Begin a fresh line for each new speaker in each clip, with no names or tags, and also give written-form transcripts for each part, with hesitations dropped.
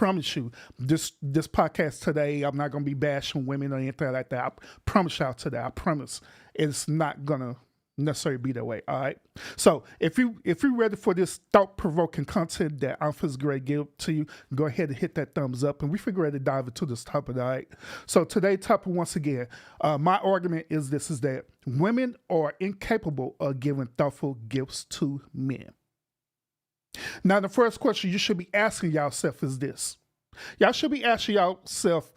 Promise you, this podcast today, I'm not gonna be bashing women or anything like that. I promise y'all today. I promise it's not gonna necessarily be that way. All right. So if you're ready for this thought provoking content that I'm feels great give to you, go ahead and hit that thumbs up, and we figure ready to dive into this topic. All right. So today's topic, once again, my argument is this: is that women are incapable of giving thoughtful gifts to men. Now, the first question you should be asking yourself is this. Y'all should be asking yourself,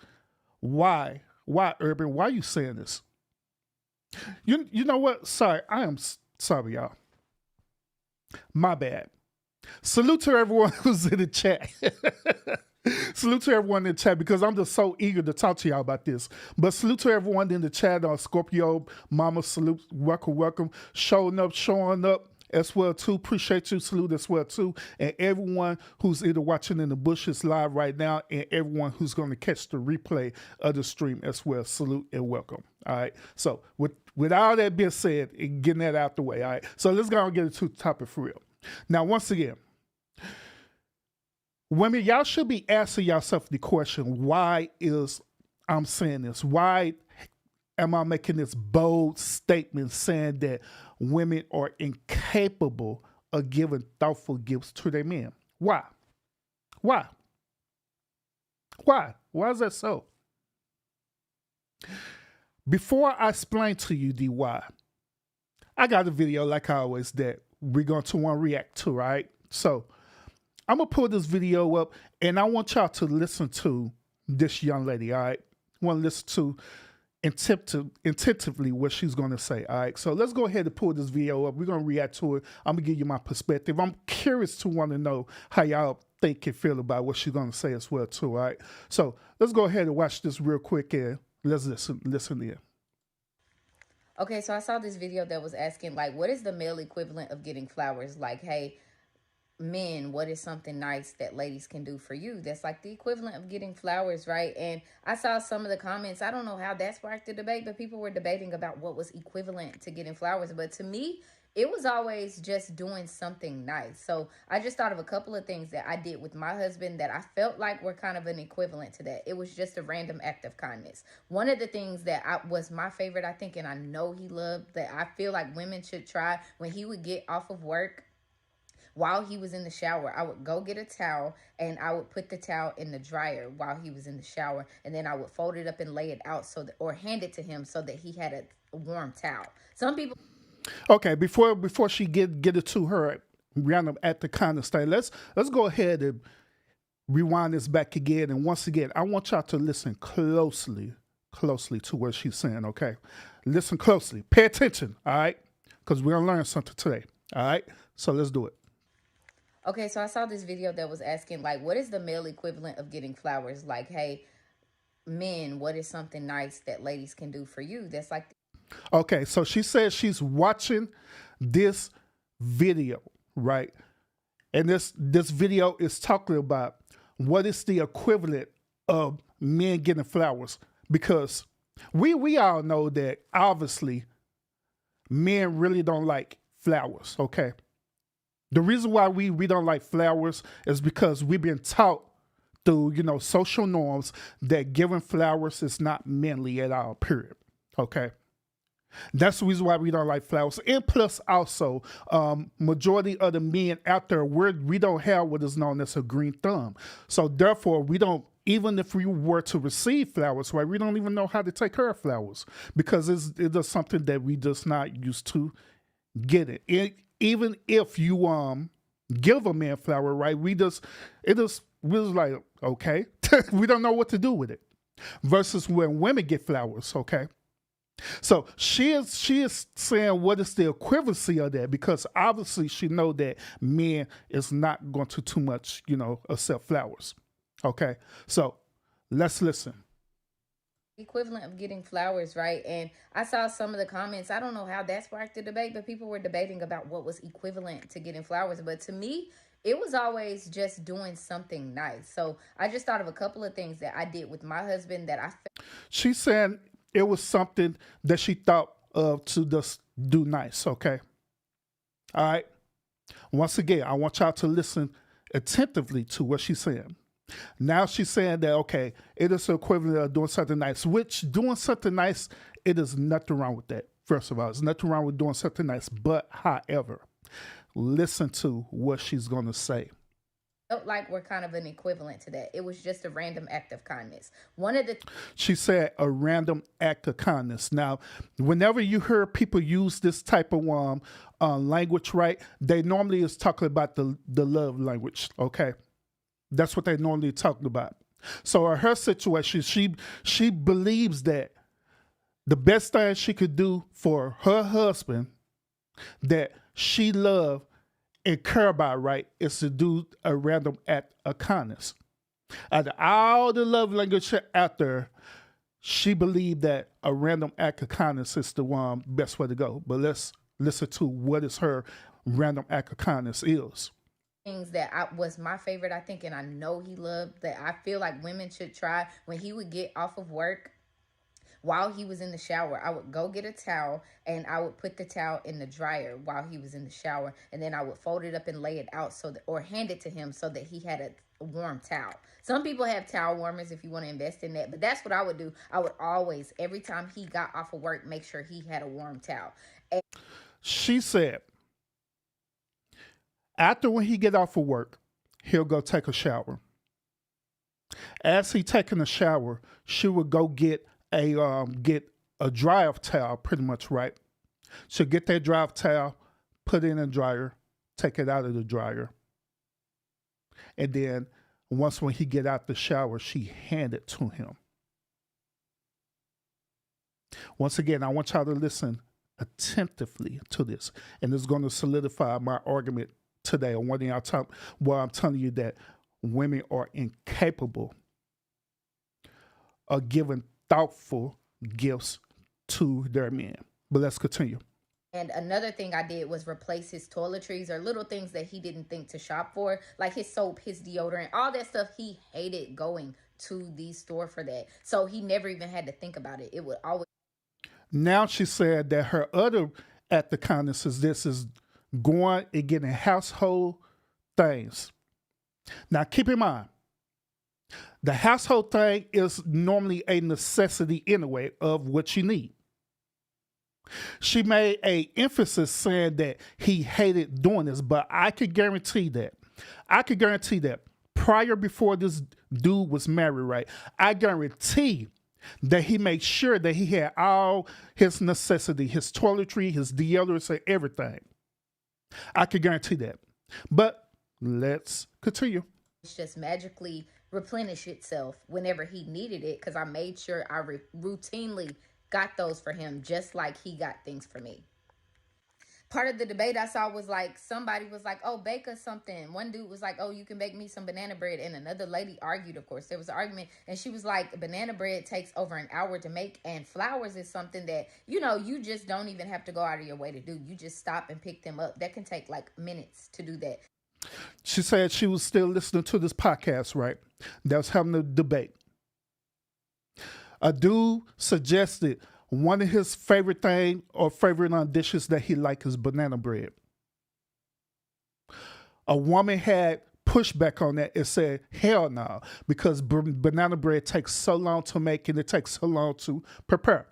why? Why, Urban? Why are you saying this? You know what? Sorry, I am sorry, y'all. My bad. Salute to everyone who's in the chat. Salute to everyone in the chat because I'm just so eager to talk to y'all about this. But salute to everyone in the chat on Scorpio, Mama, salute, welcome. Showing up as well too. Appreciate you. Salute as well too. And everyone who's either watching in the bushes live right now and everyone who's going to catch the replay of the stream as well. Salute and welcome. All right. So with all that being said and getting that out the way. All right. So let's go and get into the topic for real. Now, once again, women, y'all should be asking yourself the question, why is I'm saying this? Why am I making this bold statement saying that women are incapable of giving thoughtful gifts to their men? Why? Why? Why? Why is that so? Before I explain to you the why, I got a video like I always that we're going to want to react to, right? So I'm going to pull this video up and I want y'all to listen to this young lady, all right? I want to listen to intentively what she's going to say. All right, so let's go ahead and pull this video up. We're going to react to it. I'm going to give you my perspective. I'm curious to want to know how y'all think and feel about what she's going to say as well too. All right, so let's go ahead and watch this real quick and let's listen in.
Okay, so I saw this video that was asking, like, what is the male equivalent of getting flowers? Like, hey, men, what is something nice that ladies can do for you? That's like the equivalent of getting flowers, right? And I saw some of the comments. I don't know how that sparked the debate, but people were debating about what was equivalent to getting flowers. But to me, it was always just doing something nice. So I just thought of a couple of things that I did with my husband that I felt like were kind of an equivalent to that. It was just a random act of kindness. One of the things that was my favorite, I think, and I know he loved, that I feel like women should try, when he would get off of work, while he was in the shower, I would go get a towel and I would put the towel in the dryer while he was in the shower, and then I would fold it up and lay it out or hand it to him so that he had a warm towel. Some people.
Okay, before she get it to her random at the kind of state, let's go ahead and rewind this back again. And once again, I want y'all to listen closely to what she's saying. Okay, listen closely, pay attention. All right, because we're gonna learn something today. All right, so let's do it.
Okay, so I saw this video that was asking, like, what is the male equivalent of getting flowers? Like, hey, men, what is something nice that ladies can do for you? That's like.
Okay, so she says she's watching this video, right? And this video is talking about what is the equivalent of men getting flowers, because we all know that obviously men really don't like flowers, okay? The reason why we don't like flowers is because we've been taught through, social norms that giving flowers is not manly at all, period. Okay. That's the reason why we don't like flowers. And plus also, majority of the men out there, we don't have what is known as a green thumb. So therefore, we don't, even if we were to receive flowers, right, we don't even know how to take care of flowers because it's just something that we just not used to getting. Even if you give a man flower, right, we was like, okay, we don't know what to do with it. Versus when women get flowers, okay. So she is saying what is the equivalency of that, because obviously she know that men is not going to too much, accept flowers. Okay, so let's listen.
Equivalent of getting flowers, right? And I saw some of the comments. I don't know how that sparked the debate, but people were debating about what was equivalent to getting flowers. But to me, it was always just doing something nice. So I just thought of a couple of things that I did with my husband that I felt.
She's saying it was something that she thought of to just do nice, okay? All right. Once again, I want y'all to listen attentively to what she's saying. Now she's saying that, okay, it is the equivalent of doing something nice, which doing something nice, it is nothing wrong with that. First of all, there's nothing wrong with doing something nice. But however, listen to what she's going to say.
Felt like we're kind of an equivalent to that. It was just a random act of kindness. One of the
She said a random act of kindness. Now, whenever you hear people use this type of language, right, they normally is talking about the love language, okay? That's what they normally talking about. So in her situation, she believes that the best thing she could do for her husband that she loved and care about, right, is to do a random act of kindness. Out of all the love language out there, she believed that a random act of kindness is the best way to go. But let's listen to what is her random act of kindness is.
things that was my favorite, I think, and I know he loved, that I feel like women should try when he would get off of work. While he was in the shower, I would go get a towel and I would put the towel in the dryer while he was in the shower, and then I would fold it up and lay it out so that, or hand it to him so that he had a warm towel. Some people have towel warmers if you want to invest in that, but that's what I would do. I would always, every time he got off of work, make sure he had a warm towel.
She said, after when he get off of work, he'll go take a shower. As he taking a shower, she would go get a dry off towel, pretty much, right? She'll get that dry off towel, put it in a dryer, take it out of the dryer, and then once when he get out the shower, she hand it to him. Once again, I want y'all to listen attentively to this, and it's going to solidify my argument today on where I'm telling you that women are incapable of giving thoughtful gifts to their men. But let's continue.
And another thing I did was replace his toiletries or little things that he didn't think to shop for, like his soap, his deodorant, all that stuff. He hated going to the store for that. So he never even had to think about it. It would always.
Now she said that her other act of kindness is going and getting household things. Now keep in mind, the household thing is normally a necessity anyway of what you need. She made a emphasis saying that he hated doing this, but I could guarantee that. Prior before this dude was married, right? I guarantee that he made sure that he had all his necessity, his toiletry, his deodorants, and everything. I could guarantee that. But let's continue.
It's just magically replenish itself whenever he needed it, because I made sure I routinely got those for him, just like he got things for me. Part of the debate I saw was like, somebody was like, oh, bake us something. One dude was like, oh, you can bake me some banana bread. And another lady argued, of course. There was an argument. And she was like, banana bread takes over an hour to make. And flowers is something that, you just don't even have to go out of your way to do. You just stop and pick them up. That can take like minutes to do that.
She said she was still listening to this podcast, right? That was having a debate. A dude suggested one of his favorite thing or favorite dishes that he liked is banana bread. A woman had pushback on that and said, hell no, because banana bread takes so long to make and it takes so long to prepare.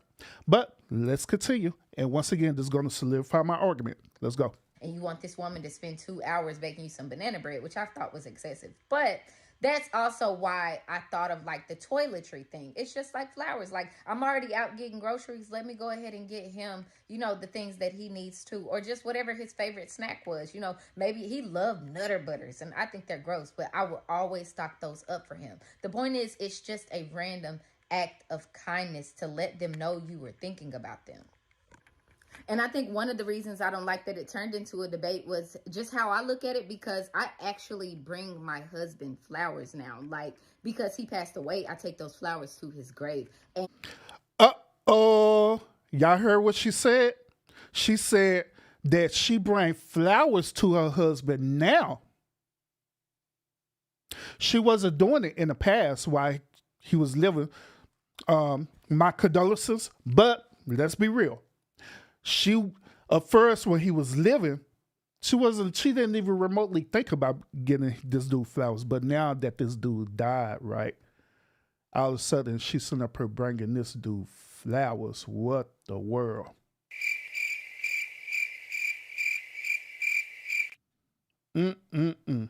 But let's continue. And once again, this is going to solidify my argument. Let's go.
And you want this woman to spend 2 hours baking you some banana bread, which I thought was excessive. But that's also why I thought of like the toiletry thing. It's just like flowers. Like, I'm already out getting groceries. Let me go ahead and get him, the things that he needs too. Or just whatever his favorite snack was. Maybe he loved Nutter Butters, and I think they're gross, but I will always stock those up for him. The point is, it's just a random act of kindness to let them know you were thinking about them. And I think one of the reasons I don't like that it turned into a debate was just how I look at it, because I actually bring my husband flowers now. Like, because he passed away, I take those flowers to his grave. And
y'all heard what she said? She said that she bring flowers to her husband now. She wasn't doing it in the past while he was living. My condolences, but let's be real. She, at first, when he was living, She didn't even remotely think about getting this dude flowers. But now that this dude died, right? All of a sudden, she's sitting up here bringing this dude flowers. What the world? Mm-mm-mm.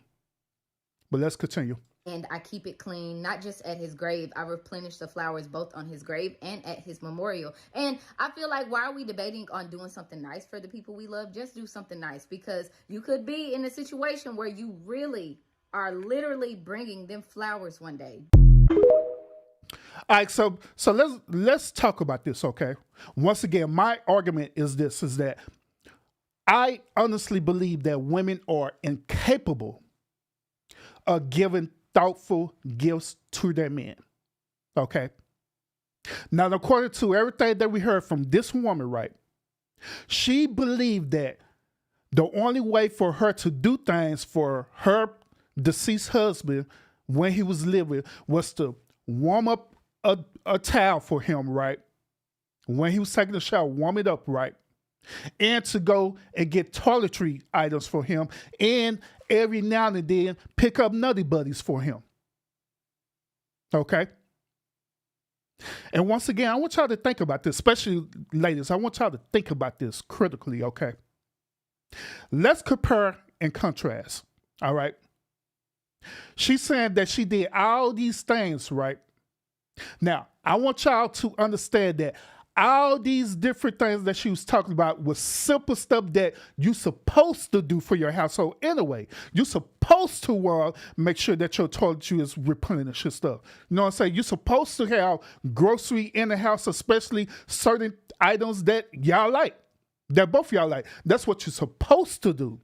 But let's continue.
And I keep it clean, not just at his grave. I replenish the flowers both on his grave and at his memorial. And I feel like, why are we debating on doing something nice for the people we love? Just do something nice, because you could be in a situation where you really are literally bringing them flowers one day.
All right, so let's talk about this, okay? Once again, my argument is this: is that I honestly believe that women are incapable of giving thoughtful gifts to their men. Okay. Now, according to everything that we heard from this woman, right, she believed that the only way for her to do things for her deceased husband when he was living was to warm up a towel for him, right? When he was taking a shower, warm it up, right? And to go and get toiletry items for him, and every now and then pick up Nutty Buddies for him. Okay? And once again, I want y'all to think about this, especially ladies. I want y'all to think about this critically, okay? Let's compare and contrast, all right? She's saying that she did all these things, right? Now, I want y'all to understand that all these different things that she was talking about was simple stuff that you're supposed to do for your household anyway. You're supposed to make sure that your toiletry is replenished and stuff. You know what I'm saying? You're supposed to have grocery in the house, especially certain items that y'all like, that both y'all like. That's what you're supposed to do.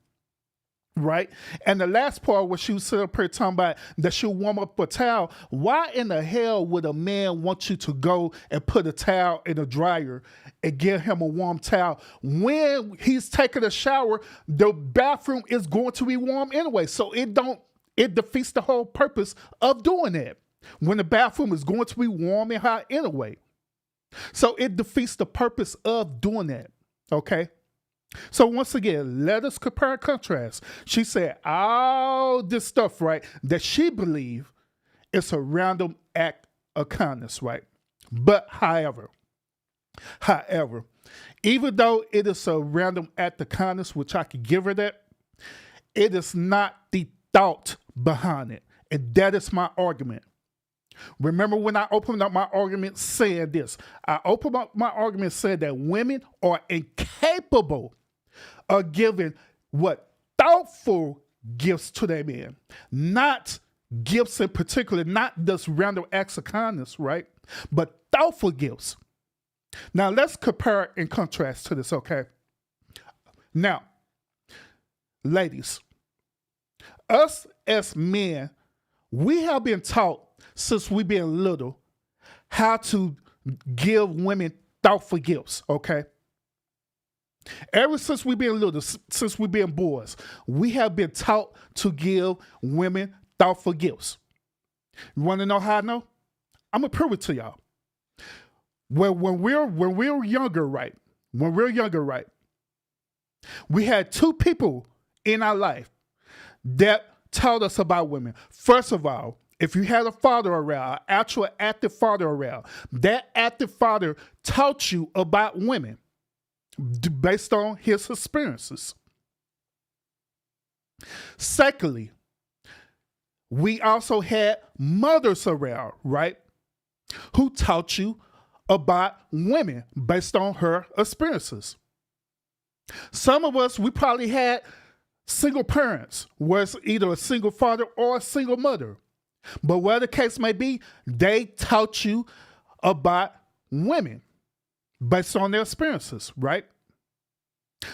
Right? And the last part where she was sitting up here talking about that she'll warm up a towel. Why in the hell would a man want you to go and put a towel in a dryer and give him a warm towel when he's taking a shower? The bathroom is going to be warm anyway. So it defeats the whole purpose of doing that when the bathroom is going to be warm and hot anyway. So it defeats the purpose of doing that. Okay? So once again, let us compare and contrast. She said all this stuff, right, that she believed is a random act of kindness, right? But however, even though it is a random act of kindness, which I could give her that, it is not the thought behind it. And that is my argument. Remember when I opened up my argument saying this? I opened up my argument saying that women are incapable of giving what? Thoughtful gifts to their men. Not gifts in particular, not just random acts of kindness, right? But thoughtful gifts. Now let's compare and contrast to this, okay? Now, ladies, us as men, we have been taught since we've been little how to give women thoughtful gifts, okay? Ever since we've been little, since we've been boys, we have been taught to give women thoughtful gifts. You want to know how I know? I'm gonna prove it to y'all. When we're younger, right? We had two people in our life that taught us about women. First of all, if you had a father around, an actual active father around, that active father taught you about women based on his experiences. Secondly, we also had mothers around, right, who taught you about women based on her experiences. Some of us, we probably had single parents, where it's either a single father or a single mother. But whatever the case may be, they taught you about women based on their experiences, right?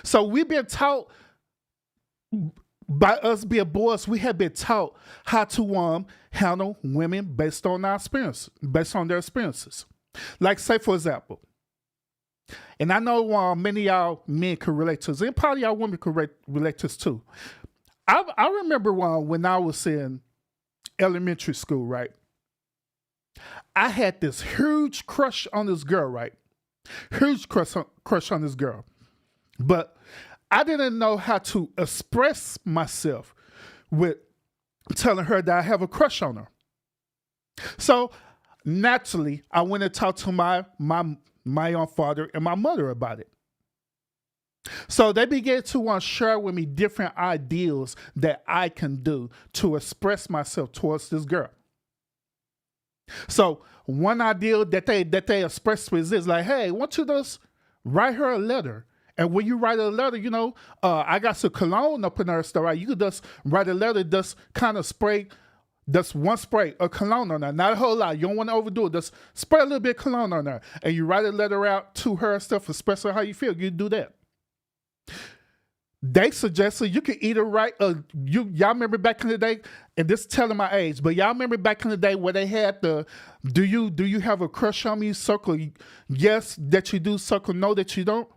So we've been taught, by us being boys, we have been taught how to handle women based on our experience, based on their experiences. Like, say, for example, and I know many of y'all men can relate to this, and probably y'all women can relate to this too. I remember when I was in elementary school, right? I had this huge crush on this girl, right? Huge crush on this girl. But I didn't know how to express myself with telling her that I have a crush on her. So naturally, I went and talked to my own father and my mother about it. So they began to want to share with me different ideals that I can do to express myself towards this girl. So one ideal that they expressed was this, like, hey, why don't you just write her a letter? And when you write a letter, I got some cologne up in there stuff, right? You could just write a letter, just kind of spray, just one spray of cologne on there, not a whole lot. You don't want to overdo it. Just spray a little bit of cologne on there, and you write a letter out to her and stuff, express how you feel. You do that. They suggested you could either write y'all remember back in the day, and this is telling my age, but y'all remember back in the day where they had the do you have a crush on me? Circle yes that you do, circle no that you don't.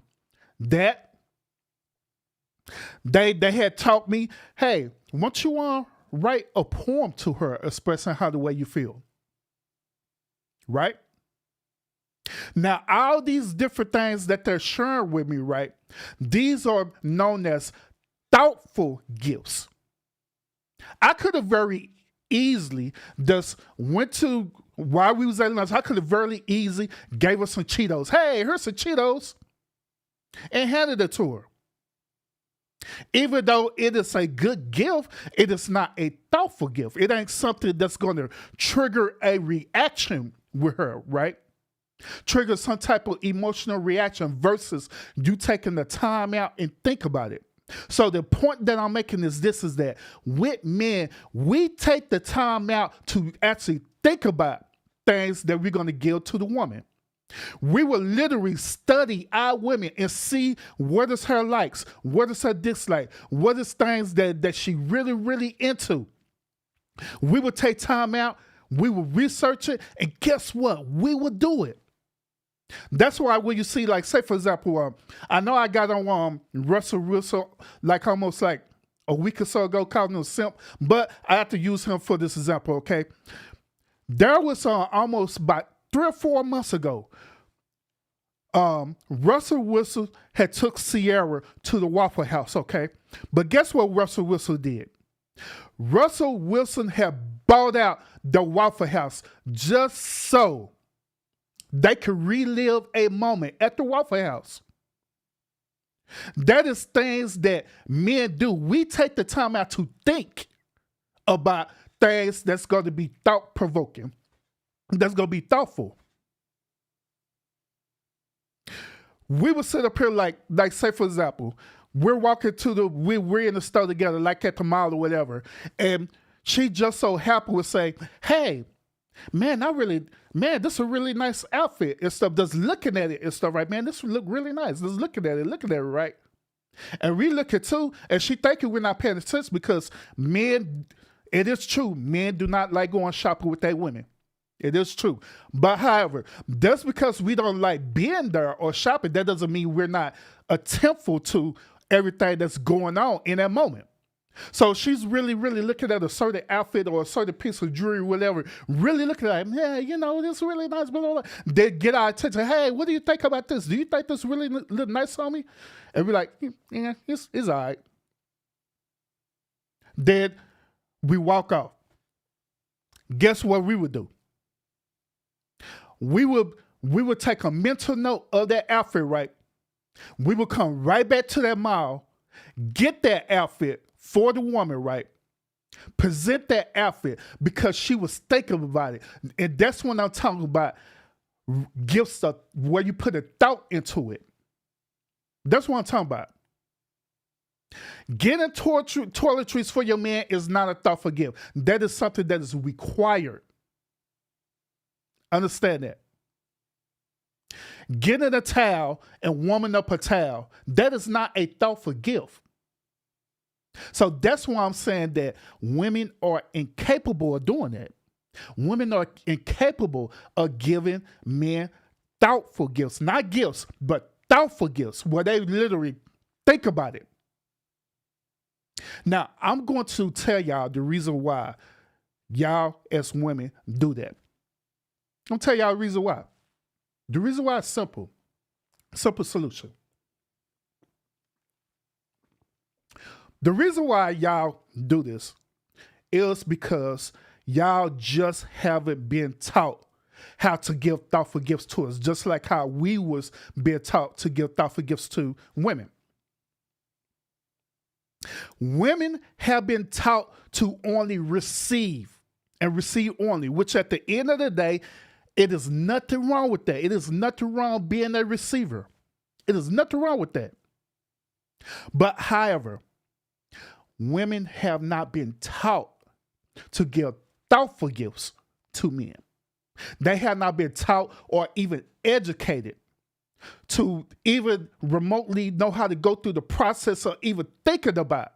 That they had taught me, hey, once you want to write a poem to her expressing how the way you feel. Right? Now, all these different things that they're sharing with me, right? These are known as thoughtful gifts. I could have very easily just went to, while we was at lunch, I could have very easily gave her some Cheetos. Hey, here's some Cheetos. And handed it to her. Even though it is a good gift, it is not a thoughtful gift. It ain't something that's going to trigger a reaction with her, right? Trigger some type of emotional reaction versus you taking the time out and think about it. So the point that I'm making is this, is that with men, we take the time out to actually think about things that we're going to give to the woman. We will literally study our women and see what is her likes, what is her dislike, what is things that she really, really into. We will take time out, we will research it, and guess what? We will do it. That's why when you see, like, say, for example, I know I got on Russell Wilson like almost like a week or so ago, calling him a simp, but I have to use him for this example, okay? There was almost about 3 or 4 months ago, Russell Wilson had took Sierra to the Waffle House, okay? But guess what Russell Wilson did? Russell Wilson had bought out the Waffle House just so they could relive a moment at the Waffle House. That is things that men do. We take the time out to think about things that's going to be thought-provoking, that's going to be thoughtful. We would sit up here like say, for example, we're walking we're in the store together, like at the mall or whatever, and she just so happened would say, hey, man, this is a really nice outfit and stuff. Just looking at it and stuff, right? Man, this look really nice. Just looking at it, right? And we look at too, and she thinking we're not paying attention because men, it is true, men do not like going shopping with their women. It is true. But however, just because we don't like being there or shopping, that doesn't mean we're not attentful to everything that's going on in that moment. So she's really, really looking at a certain outfit or a certain piece of jewelry, whatever, really looking at it, yeah, this is really nice, blah, blah, blah. They get our attention. Hey, what do you think about this? Do you think this really look nice on me? And we're like, yeah, it's all right. Then we walk off. Guess what we would do? We would take a mental note of that outfit, right? We would come right back to that mall, get that outfit for the woman, right? Present that outfit because she was thinking about it. And that's when I'm talking about gifts of where you put a thought into it. That's what I'm talking about. Getting toiletries for your man is not a thoughtful gift. That is something that is required. Understand that. Getting a towel and warming up a towel, that is not a thoughtful gift. So that's why I'm saying that women are incapable of doing that. Women are incapable of giving men thoughtful gifts. Not gifts, but thoughtful gifts where they literally think about it. Now, I'm going to tell y'all the reason why y'all as women do that. I'm going to tell y'all the reason why. The reason why is simple. Simple solution. The reason why y'all do this is because y'all just haven't been taught how to give thoughtful gifts to us, just like how we was being taught to give thoughtful gifts to women. Women have been taught to only receive and receive only, which at the end of the day, it is nothing wrong with that. It is nothing wrong being a receiver. It is nothing wrong with that. But however, women have not been taught to give thoughtful gifts to men. They have not been taught or even educated to even remotely know how to go through the process of even thinking about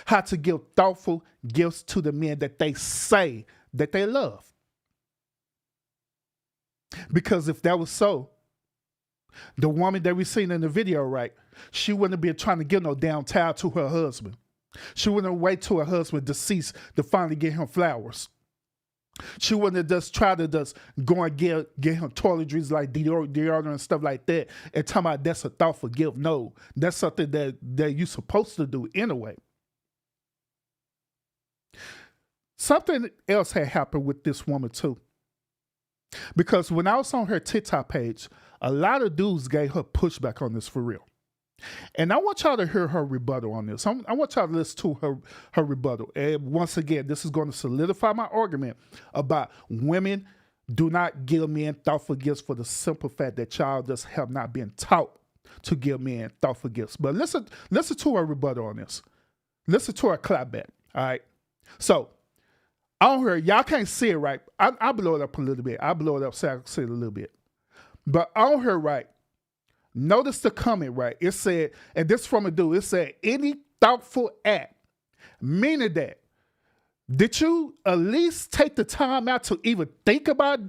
how to give thoughtful gifts to the men that they say that they love. Because if that was so, the woman that we seen in the video, right, she wouldn't have been trying to give no damn towel to her husband. She wouldn't have waited till her husband deceased to finally get him flowers. She wouldn't have just tried to just go and get him toiletries like deodorant and stuff like that and talking about that's a thoughtful gift. No, that's something that you're supposed to do anyway. Something else had happened with this woman too. Because when I was on her TikTok page, a lot of dudes gave her pushback on this for real. And I want y'all to hear her rebuttal on this. I want y'all to listen to her rebuttal. And once again, this is going to solidify my argument about women do not give men thoughtful gifts for the simple fact that y'all just have not been taught to give men thoughtful gifts. But listen to her rebuttal on this. Listen to her clapback. All right. So on her, y'all can't see it right. I blow it up a little bit. I blow it up so I can see it a little bit. But on her right, notice the comment, right? It said, and this from a dude, it said, any thoughtful act, meaning that, did you at least take the time out to even think about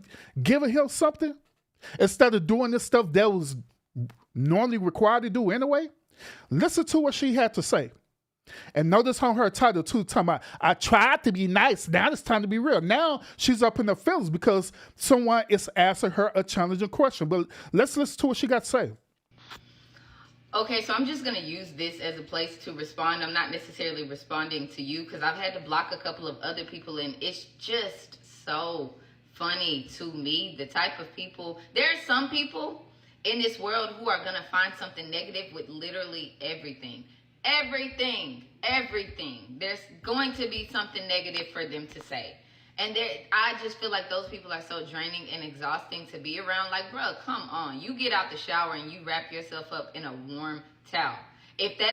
giving him something instead of doing this stuff that was normally required to do anyway? Listen to what she had to say. And notice on her title too, talking about, I tried to be nice. Now it's time to be real. Now she's up in her feelings because someone is asking her a challenging question. But let's listen to what she got to say.
Okay, so I'm just going to use this as a place to respond. I'm not necessarily responding to you because I've had to block a couple of other people, and it's just so funny to me, the type of people. There are some people in this world who are going to find something negative with literally everything. Everything. There's going to be something negative for them to say. And I just feel like those people are so draining and exhausting to be around. Like, bro, come on. You get out the shower and you wrap yourself up in a warm towel. If that...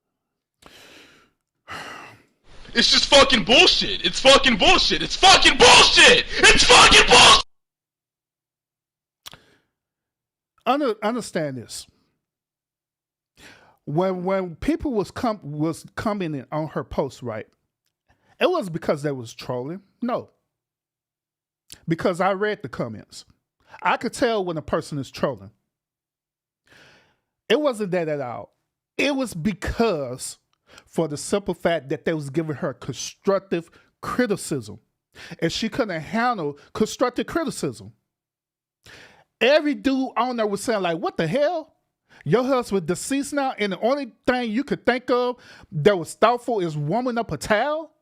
It's just fucking bullshit. It's fucking bullshit. It's fucking bullshit. It's fucking bullshit.
Understand this. When people was commenting on her post, right, it wasn't because they was trolling. No. Because I read the comments. I could tell when a person is trolling. It wasn't that at all. It was because for the simple fact that they was giving her constructive criticism. And she couldn't handle constructive criticism. Every dude on there was saying like, what the hell? Your husband deceased now, and the only thing you could think of that was thoughtful is warming up a towel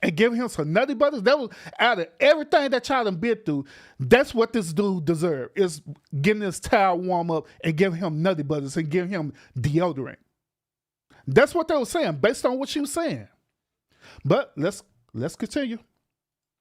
and giving him some nutty butters. That was out of everything that y'all done been through. That's what this dude deserved, is getting his towel warm up and giving him nutty butters and giving him deodorant. That's what they were saying based on what she was saying. But let's continue.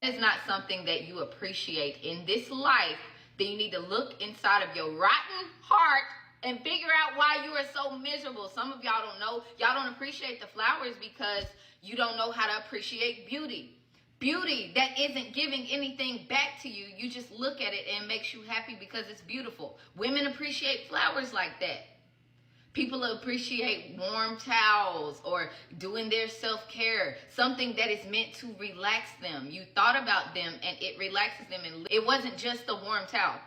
It's not something that you appreciate in this life. Then you need to look inside of your rotten heart and figure out why you are so miserable. Some of y'all don't know. Y'all don't appreciate the flowers because you don't know how to appreciate beauty. Beauty that isn't giving anything back to you. You just look at it and it makes you happy because it's beautiful. Women appreciate flowers like that. People appreciate warm towels or doing their self-care. Something that is meant to relax them. You thought about them and it relaxes them. And it wasn't just the warm towel.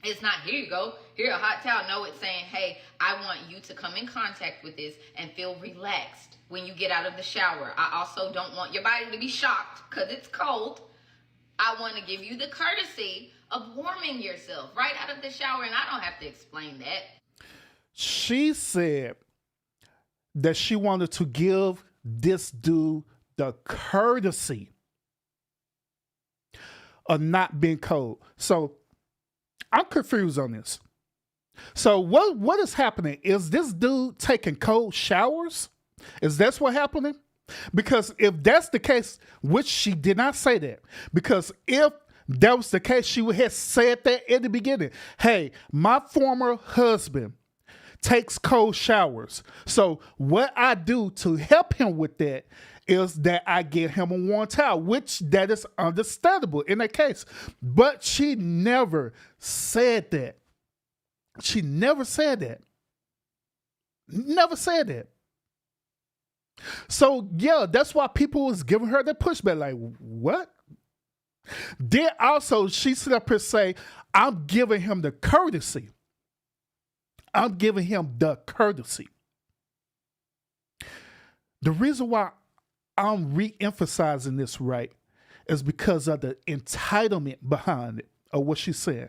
It's not, here you go, here a hot towel. No, it's saying, hey, I want you to come in contact with this and feel relaxed when you get out of the shower. I also don't want your body to be shocked because it's cold. I want to give you the courtesy of warming yourself right out of the shower, and I don't have to explain that.
She said that she wanted to give this dude the courtesy of not being cold. So I'm confused on this. So what is happening? Is this dude taking cold showers? Is that what's happening? Because if that's the case, which she did not say that, because if that was the case, she would have said that in the beginning. Hey, my former husband takes cold showers. So what I do to help him with that is that I get him a warm towel, which that is understandable in that case. But she never said that. She never said that. Never said that. So yeah, that's why people was giving her the pushback. Like, what? Then also she stood up here say, I'm giving him the courtesy. I'm giving him the courtesy. The reason why I'm re-emphasizing this, right, is because of the entitlement behind it, of what she said.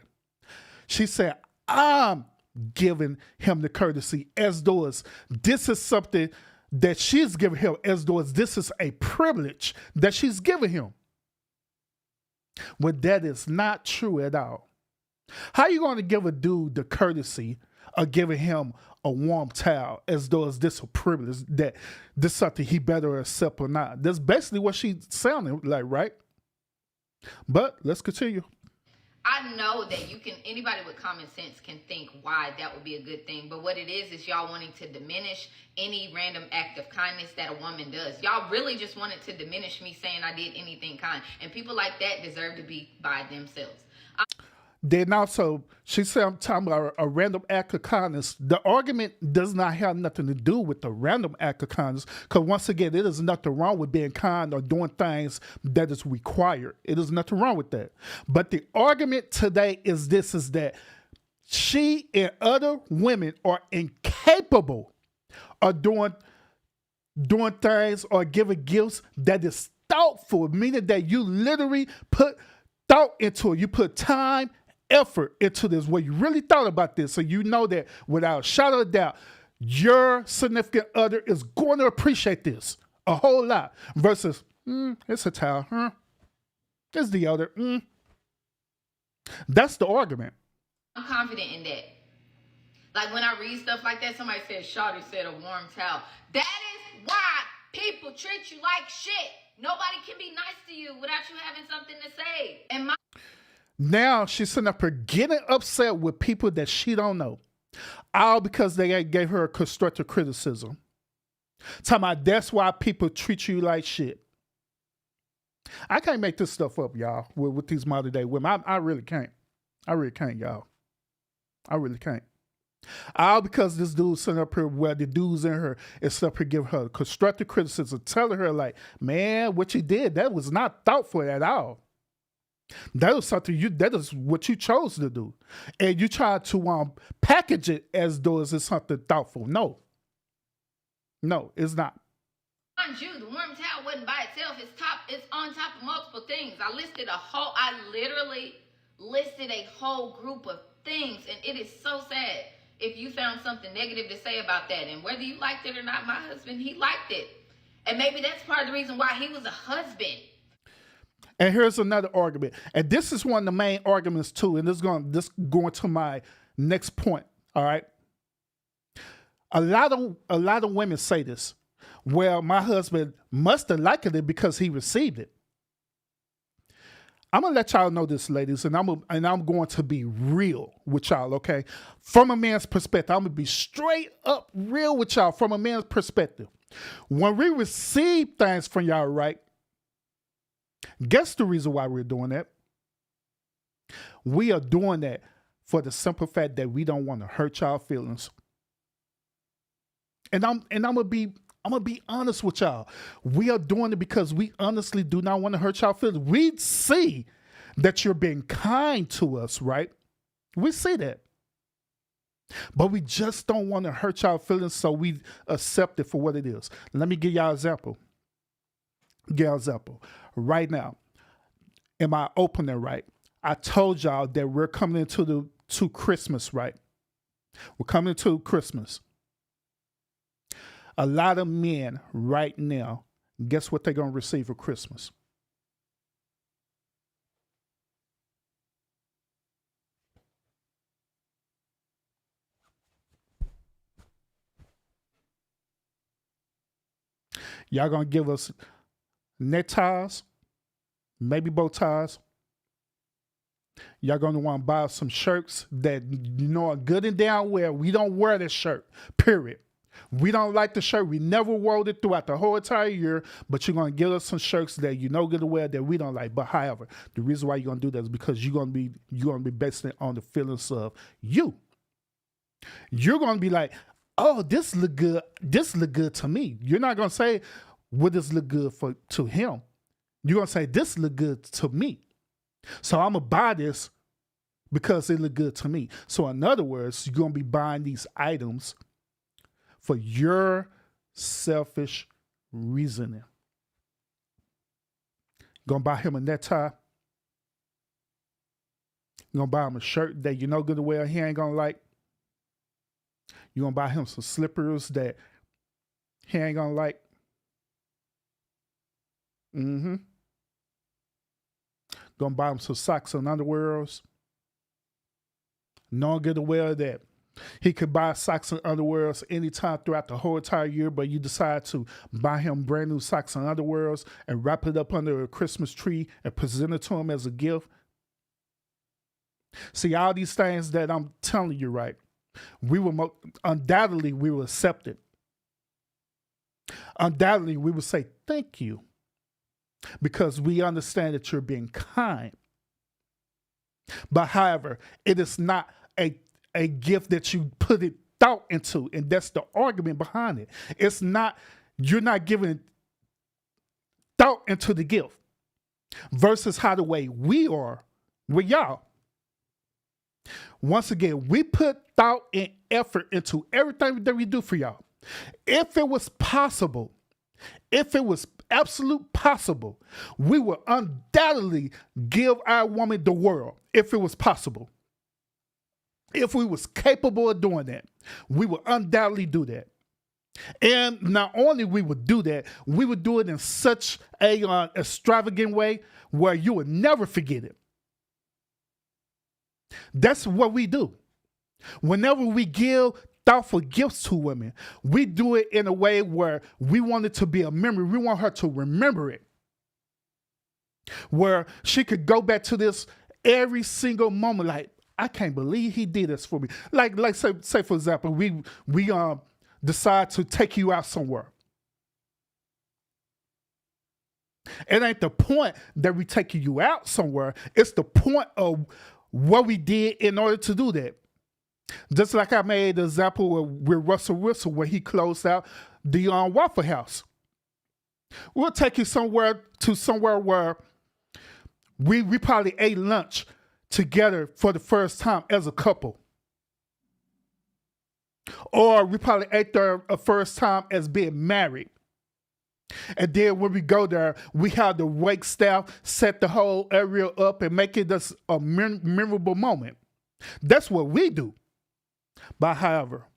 She said, I'm giving him the courtesy as though this is something that she's giving him, as though this is a privilege that she's giving him. When that is not true at all. How are you going to give a dude the courtesy of giving him a warm towel as though is this a privilege, that this something he better accept or not? That's basically what she sounded like, right? But let's continue.
I know that anybody with common sense can think why that would be a good thing. But what it is y'all wanting to diminish any random act of kindness that a woman does. Y'all really just wanted to diminish me saying I did anything kind. And people like that deserve to be by themselves.
Then also, she said, I'm talking about a random act of kindness. The argument does not have nothing to do with the random act of kindness, because once again, it is nothing wrong with being kind or doing things that is required. It is nothing wrong with that. But the argument today is that she and other women are incapable of doing things or giving gifts that is thoughtful, meaning that you literally put thought into it. You put time, effort into this, where you really thought about this, so you know that without a shadow of doubt, your significant other is going to appreciate this a whole lot versus, it's a towel, it's the other, That's the argument.
I'm confident in that. Like when I read stuff like that, somebody said, Shawty said a warm towel. That is why people treat you like shit. Nobody can be nice to you without you having something to say. And
now she's sitting up here getting upset with people that she don't know, all because they gave her a constructive criticism. Talking about that's why people treat you like shit. I can't make this stuff up, y'all, with these modern day women. I really can't. I really can't, y'all. I really can't. All because this dude sitting up here, where the dudes in her is sitting up here giving her constructive criticism, telling her like, man, what you did, that was not thoughtful at all. That was something that is what you chose to do. And you tried to package it as though it's something thoughtful. No, it's not.
mind you, the warm towel wasn't by itself. It's on top of multiple things. I literally listed a whole group of things, and it is so sad if you found something negative to say about that. And whether you liked it or not, my husband, he liked it. And maybe that's part of the reason why he was a husband.
And here's another argument. And this is one of the main arguments too. And this going to my next point. All right. A lot of women say this. Well, my husband must have liked it because he received it. I'm gonna let y'all know this, ladies, and I'm going to be real with y'all, okay? From a man's perspective, I'm gonna be straight up real with y'all from a man's perspective. When we receive things from y'all, right? Guess the reason why we're doing that? We are doing that for the simple fact that we don't want to hurt y'all feelings. And I'm gonna be honest with y'all. We are doing it because we honestly do not want to hurt y'all feelings. We see that you're being kind to us, right? We see that. But we just don't want to hurt y'all feelings, so we accept it for what it is. Let me give y'all an example. Right now, in my opening, right, I told y'all that we're coming into Christmas, right? We're coming into Christmas. A lot of men right now, guess what they're going to receive for Christmas? Y'all going to give us neckties, maybe bow ties. Y'all going to want to buy some shirts that you know are good and down well. We don't wear this shirt, period. We don't like the shirt. We never wore it throughout the whole entire year, but you're going to give us some shirts that you know good and well that we don't like. But however, the reason why you're going to do that is because you're going to be basing it on the feelings of you. You're going to be like, oh, this look good. This look good to me. You're not going to say, would this look good to him? You're going to say, this look good to me. So I'm going to buy this because it look good to me. So in other words, you're going to be buying these items for your selfish reasoning. Going to buy him a necktie. You're going to buy him a shirt that you know good and well he ain't going to like. You're going to buy him some slippers that he ain't going to like. Mm-hmm. Going to buy him some socks and underwears. Knowing good and well that he could buy socks and underwears anytime throughout the whole entire year, but you decide to buy him brand new socks and underwears and wrap it up under a Christmas tree and present it to him as a gift. See, all these things that I'm telling you, right? Undoubtedly, we will accept it. Undoubtedly, we will say thank you because we understand that you're being kind. But however, it is not a gift that you put it thought into, and that's the argument behind it. It's not, you're not giving thought into the gift versus how the way we are with y'all. Once again, we put thought and effort into everything that we do for y'all. If it was possible, if it was absolute possible, we would undoubtedly give our woman the world if it was possible. If we was capable of doing that, we would undoubtedly do that. And not only we would do that, we would do it in such a extravagant way where you would never forget it. That's what we do. Whenever we give thoughtful gifts to women, we do it in a way where we want it to be a memory. We want her to remember it. Where she could go back to this every single moment, like, I can't believe he did this for me. Like say for example, we decide to take you out somewhere. It ain't the point that we taking you out somewhere. It's the point of what we did in order to do that. Just like I made the example with Russell Wilson where he closed out the Waffle House. We'll take you somewhere where we probably ate lunch together for the first time as a couple. Or we probably ate there a first time as being married. And then when we go there, we have the wait staff set the whole area up and make it just a memorable moment. That's what we do. But however,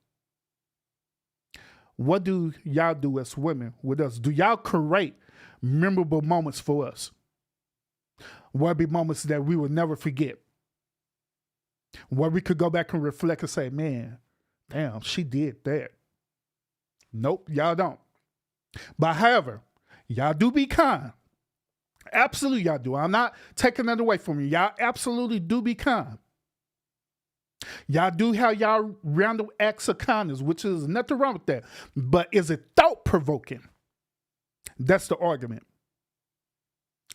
what do y'all do as women with us? Do y'all create memorable moments for us? What be moments that we will never forget? Where we could go back and reflect and say, man, damn, she did that. Nope, y'all don't. But however, y'all do be kind. Absolutely, y'all do. I'm not taking that away from you. Y'all absolutely do be kind. Y'all do have y'all random acts of kindness, which is nothing wrong with that. But is it thought-provoking? That's the argument.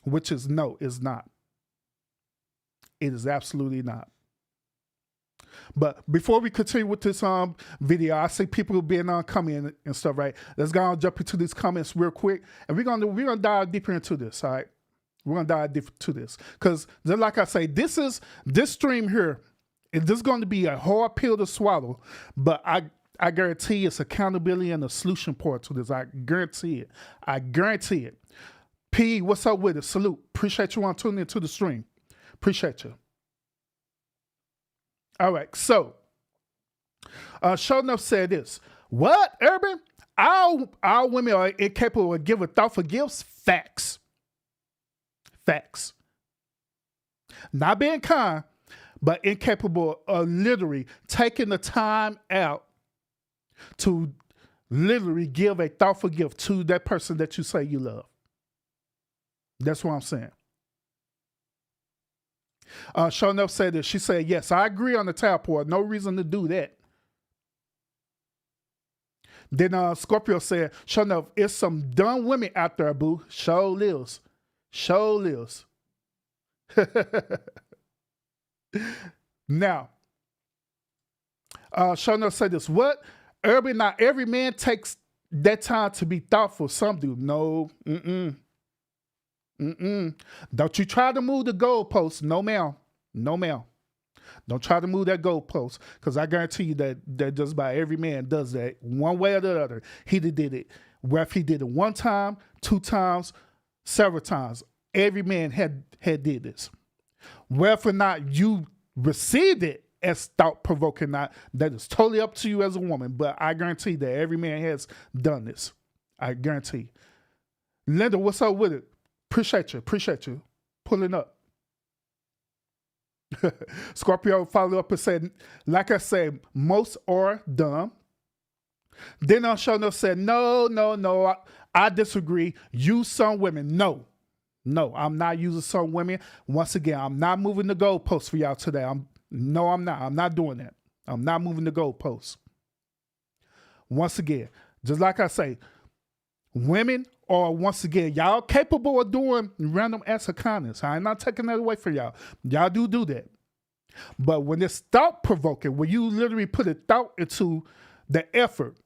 Which is no, it's not. It is absolutely not. But before we continue with this video, I see people being commenting and stuff, right? Let's go and jump into these comments real quick, and we're gonna dive deeper into this. All right, we're gonna dive deeper to this because, like I say, this stream here. This is going to be a hard pill to swallow, but I guarantee it's accountability and a solution part to this. I guarantee it. I guarantee it. P, what's up with it? Salute. Appreciate you on tuning into the stream. Appreciate you. All right, so Show Enough said this. What, Urban? Our women are incapable of giving thoughtful gifts? Facts. Facts. Not being kind, but incapable of literally taking the time out to literally give a thoughtful gift to that person that you say you love. That's what I'm saying. Show enough said this. She said, yes, I agree on the towel pour. No reason to do that. Then Scorpio said, show enough, it's some dumb women out there, boo. Show lives. Show lives. Now, show enough said this. What? Urban, not every man takes that time to be thoughtful. Some do. No. Don't you try to move the goalpost. No, ma'am. No, ma'am. Don't try to move that goalpost, because I guarantee you that just about every man does that one way or the other. He did it. Whether if he did it one time, 2 times, several times, every man had did this. Whether or not you received it as thought-provoking, not, that is totally up to you as a woman. But I guarantee that every man has done this. I guarantee. Linda, what's up with it? Appreciate you. Pulling up. Scorpio followed up and said, like I said, most are dumb. Then Shona said, no, I disagree. Use some women. No, I'm not using some women. Once again, I'm not moving the goalposts for y'all today. I'm not. I'm not doing that. I'm not moving the goalposts. Once again, just like I say, women are, once again, y'all capable of doing random acts of kindness. I'm not taking that away from y'all. Y'all do that. But when it's thought-provoking, when you literally put a thought into the effort,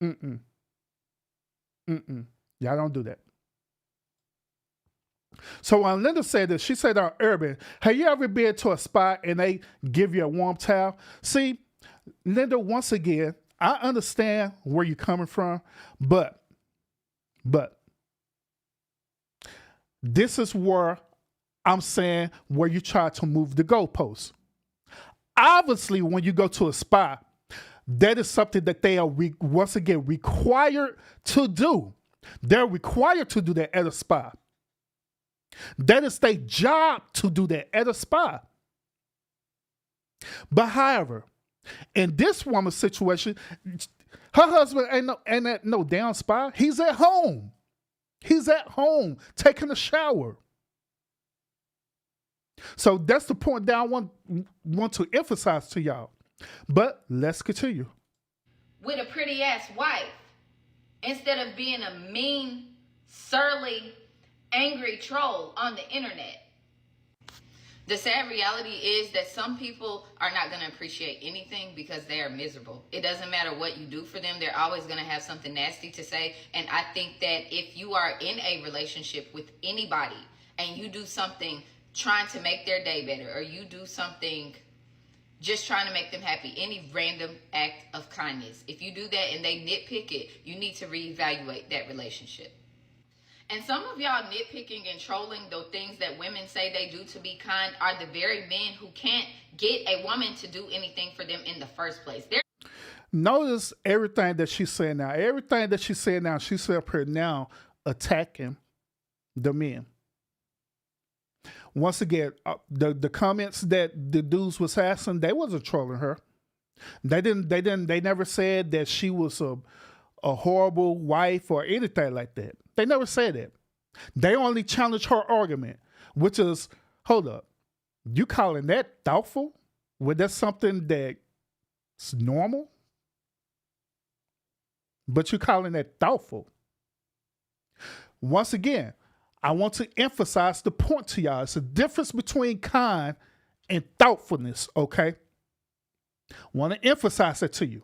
y'all don't do that. So when Linda said this, she said on Urban, have you ever been to a spot and they give you a warm towel? See, Linda, once again, I understand where you're coming from, but this is where I'm saying where you try to move the goalposts. Obviously, when you go to a spa, that is something that they are once again required to do. They're required to do that at a spa. That is their job to do that at a spa. But however, in this woman's situation, her husband ain't at no damn spa. He's at home. He's at home taking a shower. So that's the point that I want to emphasize to y'all. But let's continue.
With a pretty ass wife, instead of being a mean, surly, angry troll on the internet. The sad reality is that some people are not going to appreciate anything because they are miserable. It doesn't matter what you do for them. They're always going to have something nasty to say. And I think that if you are in a relationship with anybody and you do something trying to make their day better, or you do something just trying to make them happy, any random act of kindness, if you do that and they nitpick it, you need to reevaluate that relationship. And some of y'all nitpicking and trolling the things that women say they do to be kind are the very men who can't get a woman to do anything for them in the first place.
Notice everything that she's saying now. Everything that she's saying now, she's up here now attacking the men. Once again, the comments that the dudes was asking, they wasn't trolling her. They never said that she was a horrible wife or anything like that. They never said that. They only challenged her argument, which is, hold up, you calling that thoughtful? Was that something that's normal? But you calling that thoughtful? Once again, I want to emphasize the point to y'all. It's a difference between kind and thoughtfulness, okay? Want to emphasize that to you.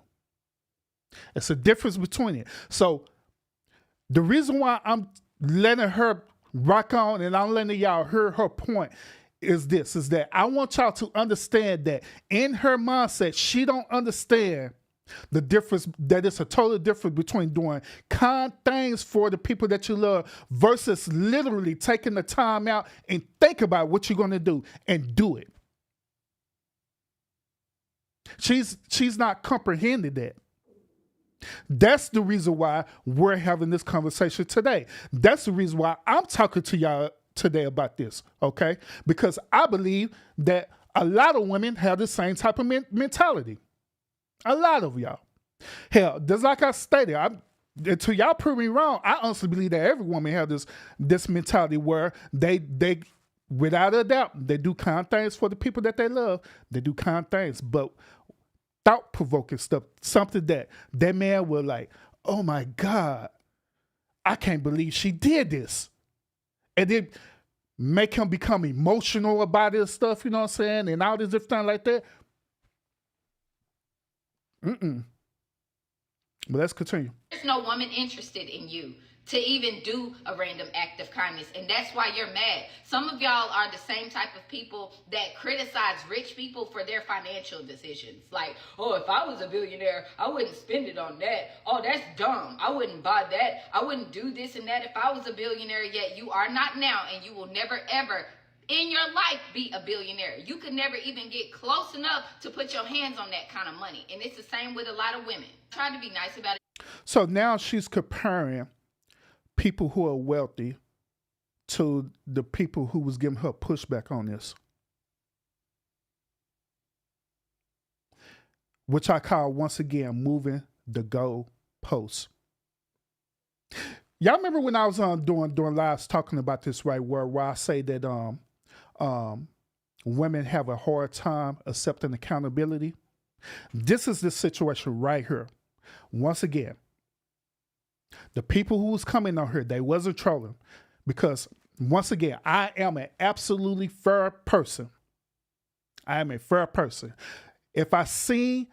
It's a difference between it. So the reason why I'm letting her rock on and I'm letting y'all hear her point is this, is that I want y'all to understand that in her mindset, she don't understand the difference, that it's a total difference between doing kind things for the people that you love versus literally taking the time out and think about what you're going to do and do it. She's not comprehending that. That's the reason why we're having this conversation today. That's the reason why I'm talking to y'all today about this, okay? Because I believe that a lot of women have the same type of mentality. A lot of y'all. Hell, just like I stated, until y'all prove me wrong, I honestly believe that every woman has this mentality where they without a doubt, they do kind things for the people that they love. They do kind things, but thought-provoking stuff, something that man will like, oh my God, I can't believe she did this. And then make him become emotional about this stuff, you know what I'm saying? And all this different thing like that. But let's continue.
There's no woman interested in you to even do a random act of kindness, and that's why you're mad. Some of y'all are the same type of people that criticize rich people for their financial decisions. Like, oh, if I was a billionaire, I wouldn't spend it on that. Oh, that's dumb. I wouldn't buy that. I wouldn't do this and that if I was a billionaire. Yet you are not now, and you will never ever in your life be a billionaire. You could never even get close enough to put your hands on that kind of money. And it's the same with a lot of women. Try to be nice about it.
So now she's comparing people who are wealthy to the people who was giving her pushback on this, which I call, once again, moving the goal posts. Y'all remember when I was doing lives talking about this, right, where I say that women have a hard time accepting accountability? This is the situation right here. Once again, the people who was coming on here, they wasn't trolling, because once again, I am an absolutely fair person. I am a fair person. If I seen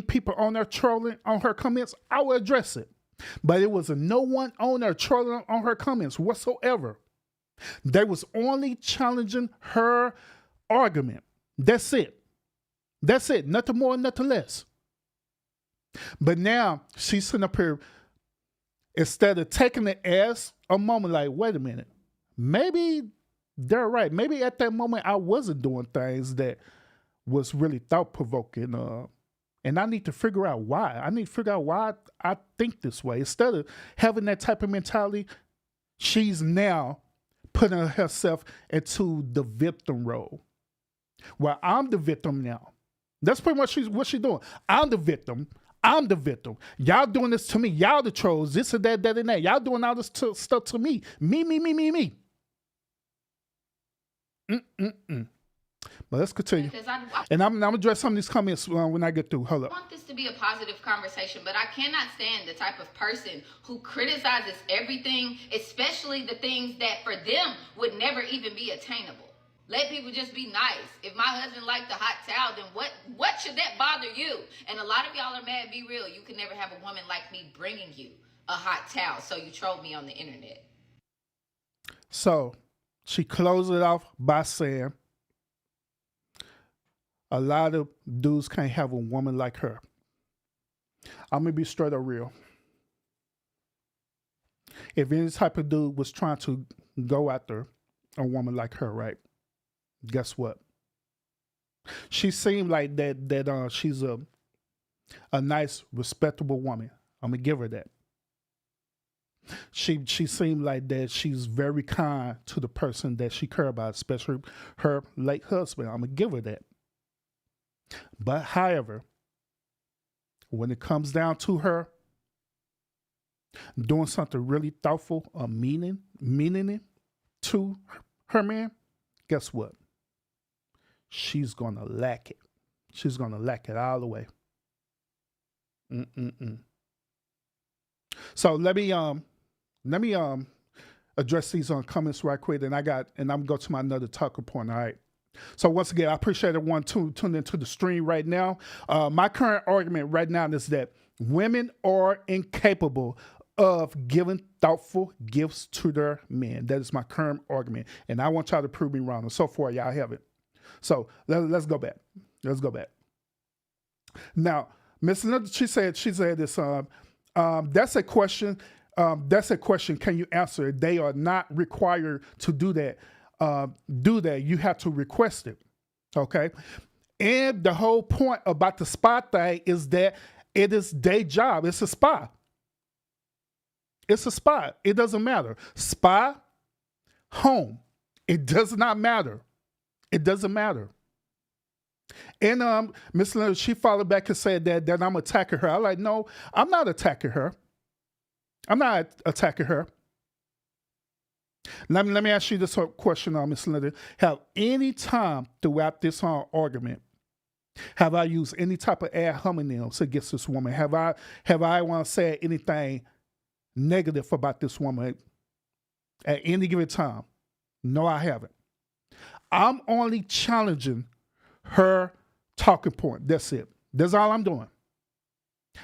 people on there trolling on her comments, I will address it. But it was no one on there trolling on her comments whatsoever. They was only challenging her argument. That's it. That's it. Nothing more, nothing less. But now she's sitting up here, instead of taking it as a moment, like, wait a minute, maybe they're right. Maybe at that moment I wasn't doing things that was really thought-provoking. And I need to figure out why. I need to figure out why I think this way. Instead of having that type of mentality, she's now putting herself into the victim role. Well, I'm the victim now. That's pretty much what she's doing. I'm the victim. I'm the victim. Y'all doing this to me. Y'all the trolls. This and that, that and that. Y'all doing all this stuff to me. Me. But let's continue. And I'm going to address some of these comments when I get through. Hold up.
I want this to be a positive conversation, but I cannot stand the type of person who criticizes everything, especially the things that for them would never even be attainable. Let people just be nice. If my husband liked the hot towel, then what should that bother you? And a lot of y'all are mad. Be real. You can never have a woman like me bringing you a hot towel, so you trolled me on the internet.
So she closed it off by saying, a lot of dudes can't have a woman like her. I'm going to be straight up real. If any type of dude was trying to go after a woman like her, right? Guess what? She seemed like that she's a nice, respectable woman. I'm going to give her that. She seemed like that she's very kind to the person that she cared about, especially her late husband. I'm going to give her that. But however, when it comes down to her doing something really thoughtful or meaning it to her man, guess what? She's gonna lack it. She's gonna lack it all the way. So let me address these comments right quick, and I'm gonna go to my another talker point. All right. So once again, I appreciate everyone tuning into the stream right now. My current argument right now is that women are incapable of giving thoughtful gifts to their men. That is my current argument, and I want y'all to prove me wrong. And so far, y'all have it. So let's go back. Let's go back. Now, Miss Linda, she said this. That's a question. Can you answer it? They are not required to do that. You have to request it. Okay. And the whole point about the spy thing is that it is their job. It's a spy. It's a spy. It doesn't matter. Spy, home. It does not matter. It doesn't matter. And Miss Leonard, she followed back and said that I'm attacking her. I'm like, no, I'm not attacking her. I'm not attacking her. Let me ask you this question, Miss Leonard. Have any time throughout this argument, have I used any type of ad hominems against this woman? Have I want to say anything negative about this woman at any given time? No, I haven't. I'm only challenging her talking point. That's it. That's all I'm doing.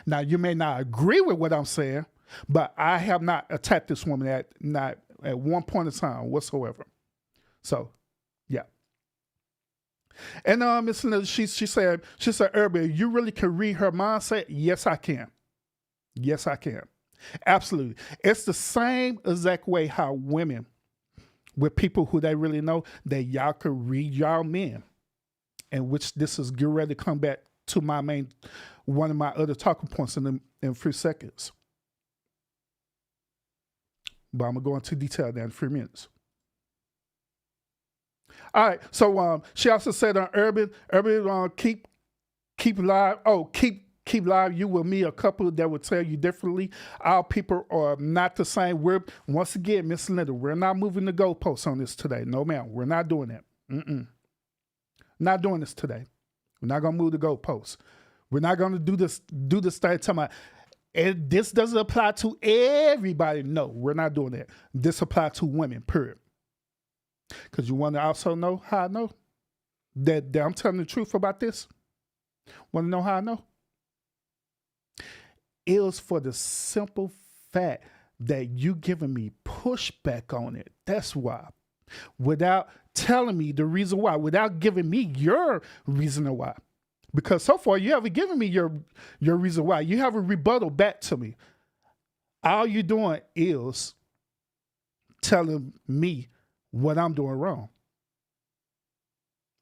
Now, you may not agree with what I'm saying, but I have not attacked this woman at one point in time whatsoever. So, yeah. And Miss Linda, she said, Irby, you really can read her mindset? Yes, I can. Yes, I can. Absolutely. It's the same exact way how women, with people who they really know, that y'all can read y'all men. And which this is get ready to come back to one of my other talking points in a few seconds. But I'm going to go into detail there in a few minutes. All right. So she also said on Urban, keep live. Oh, keep live. You will meet a couple that will tell you differently. Our people are not the same. Once again, Miss Linda, we're not moving the goalposts on this today. No, ma'am. We're not doing that. Not doing this today. We're not going to move the goalposts. We're not going to do this thing talking about, and this doesn't apply to everybody. No, we're not doing that. This applies to women, period. Because you want to also know how I know that I'm telling the truth about this? Want to know how I know? It was for the simple fact that you giving me pushback on it. That's why. Without telling me the reason why, without giving me your reason why. Because so far you haven't given me your reason why. You have a rebuttal back to me. All you're doing is telling me what I'm doing wrong.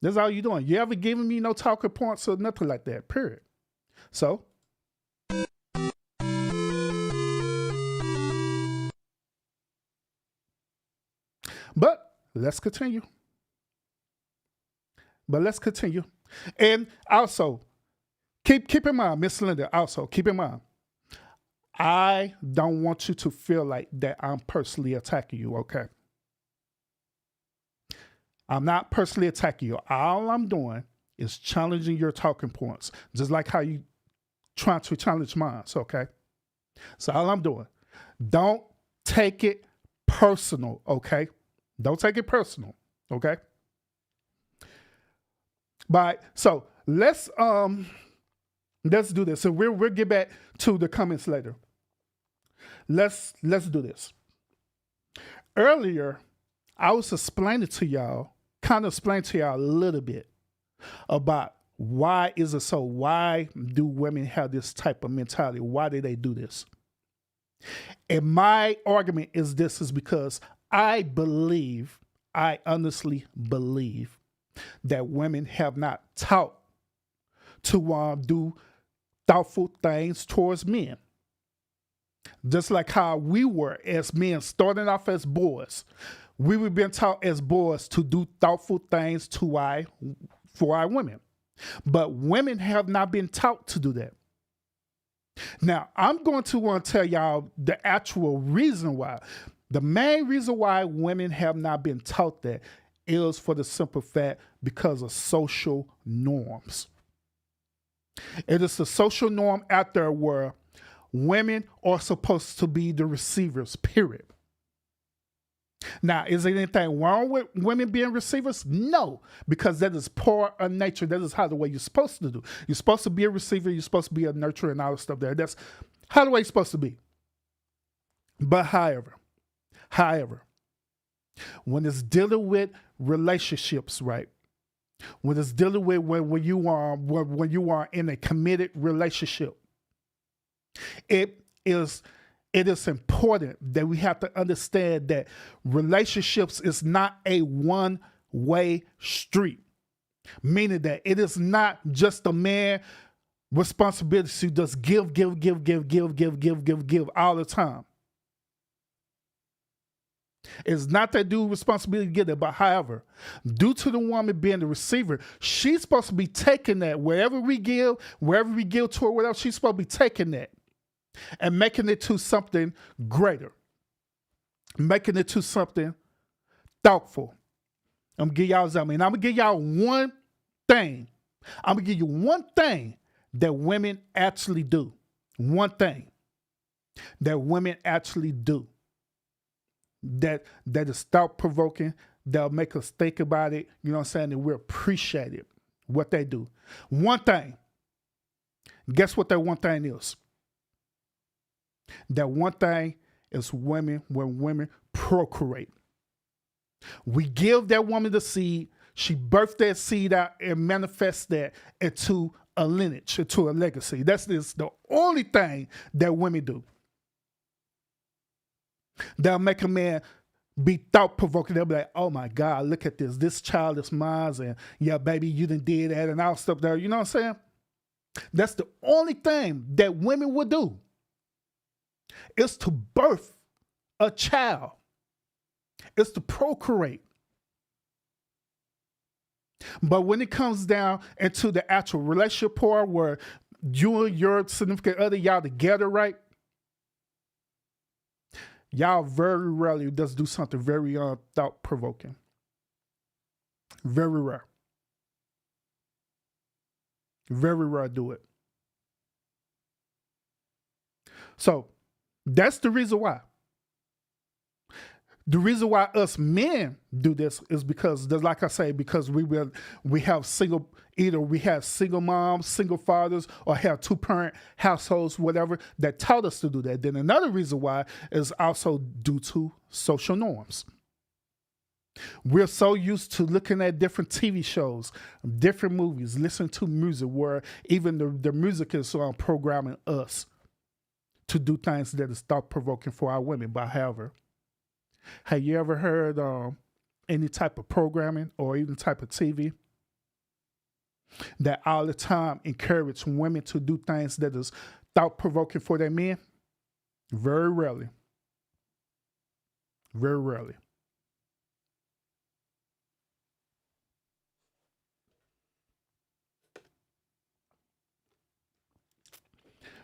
That's all you're doing. You haven't given me no talking points or nothing like that, period. So, but let's continue. And also, keep in mind, Miss Linda, also keep in mind, I don't want you to feel like that I'm personally attacking you, okay? I'm not personally attacking you. All I'm doing is challenging your talking points, just like how you trying to challenge mine, okay? So all I'm doing, don't take it personal, okay? Don't take it personal, okay? But so let's do this. So we'll get back to the comments later. Let's do this. Earlier, I was explaining to y'all a little bit about why is it so? Why do women have this type of mentality? Why do they do this? And my argument is because I honestly believe that women have not taught to do thoughtful things towards men. Just like how we were as men, starting off as boys. We were being taught as boys to do thoughtful things for our women. But women have not been taught to do that. Now, I'm going to want to tell y'all the actual reason why. The main reason why women have not been taught that is for the simple fact because of social norms. It is the social norm out there where women are supposed to be the receivers, period. Now, is there anything wrong with women being receivers? No, because that is part of nature. That is how the way you're supposed to do. You're supposed to be a receiver. You're supposed to be a nurturer and all that stuff there. That's how the way you're supposed to be. But however, when it's dealing with relationships, right? When it's dealing with when you are in a committed relationship, it is important that we have to understand that relationships is not a one-way street. Meaning that it is not just a man responsibility to just give all the time. It's not that dude's responsibility to get it, but however, due to the woman being the receiver, she's supposed to be taking that wherever we give to her, whatever, she's supposed to be taking that and making it to something greater, making it to something thoughtful. I'm gonna give y'all something. And I'm gonna give y'all one thing. I'm gonna give you one thing that women actually do. One thing that women actually do that is thought-provoking, that'll make us think about it, you know what I'm saying, and we appreciate it, what they do. One thing. Guess what that one thing is? That one thing is when women procreate. We give that woman the seed, she birthed that seed out and manifests that into a lineage, into a legacy. That's the only thing that women do. They'll make a man be thought-provoking. They'll be like, oh my God, look at this. This child is mine, and yeah, baby, you done did that and all stuff there. You know what I'm saying? That's the only thing that women would do, is to birth a child. It's to procreate. But when it comes down into the actual relationship part where you and your significant other, y'all together, right? Y'all very rarely just do something very thought-provoking. Very rare. Very rare do it. So that's the reason why. The reason why us men do this is because, like I say, because we have single moms, single fathers, or have two-parent households, whatever, that taught us to do that. Then another reason why is also due to social norms. We're so used to looking at different TV shows, different movies, listening to music, where even the music is programming us to do things that is thought-provoking for our women. But however, have you ever heard any type of programming or even type of TV that all the time encourage women to do things that is thought-provoking for their men? Very rarely. Very rarely.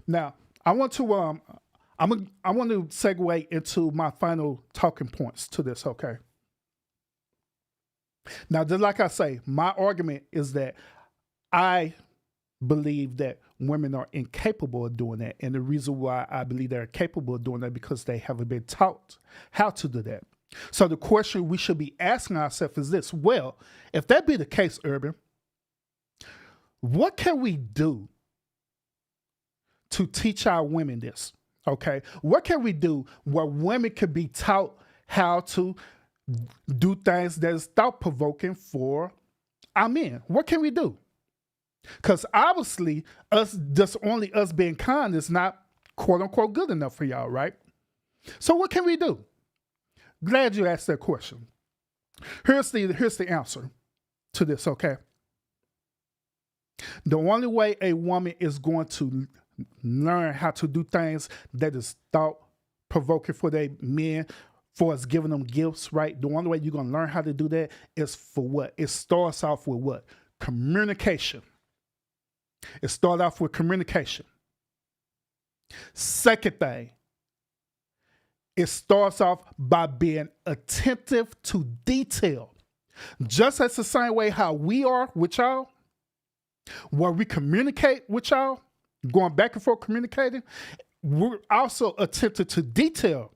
Now, I want to segue into my final talking points to this, okay? Now, just like I say, my argument is that I believe that women are incapable of doing that. And the reason why I believe they're capable of doing that because they haven't been taught how to do that. So the question we should be asking ourselves is this: well, if that be the case, Urban, what can we do to teach our women this? Okay, what can we do where women can be taught how to do things that is thought-provoking for our men? What can we do? Because obviously, only us being kind is not quote-unquote good enough for y'all, right? So what can we do? Glad you asked that question. Here's the answer to this, okay? The only way a woman is going to learn how to do things that is thought-provoking for their men, for us giving them gifts, right? The only way you're going to learn how to do that is for what? It starts off with what? Communication. It starts off with communication. Second thing, it starts off by being attentive to detail. Just as the same way how we are with y'all, where we communicate with y'all, going back and forth communicating, we're also attentive to detail.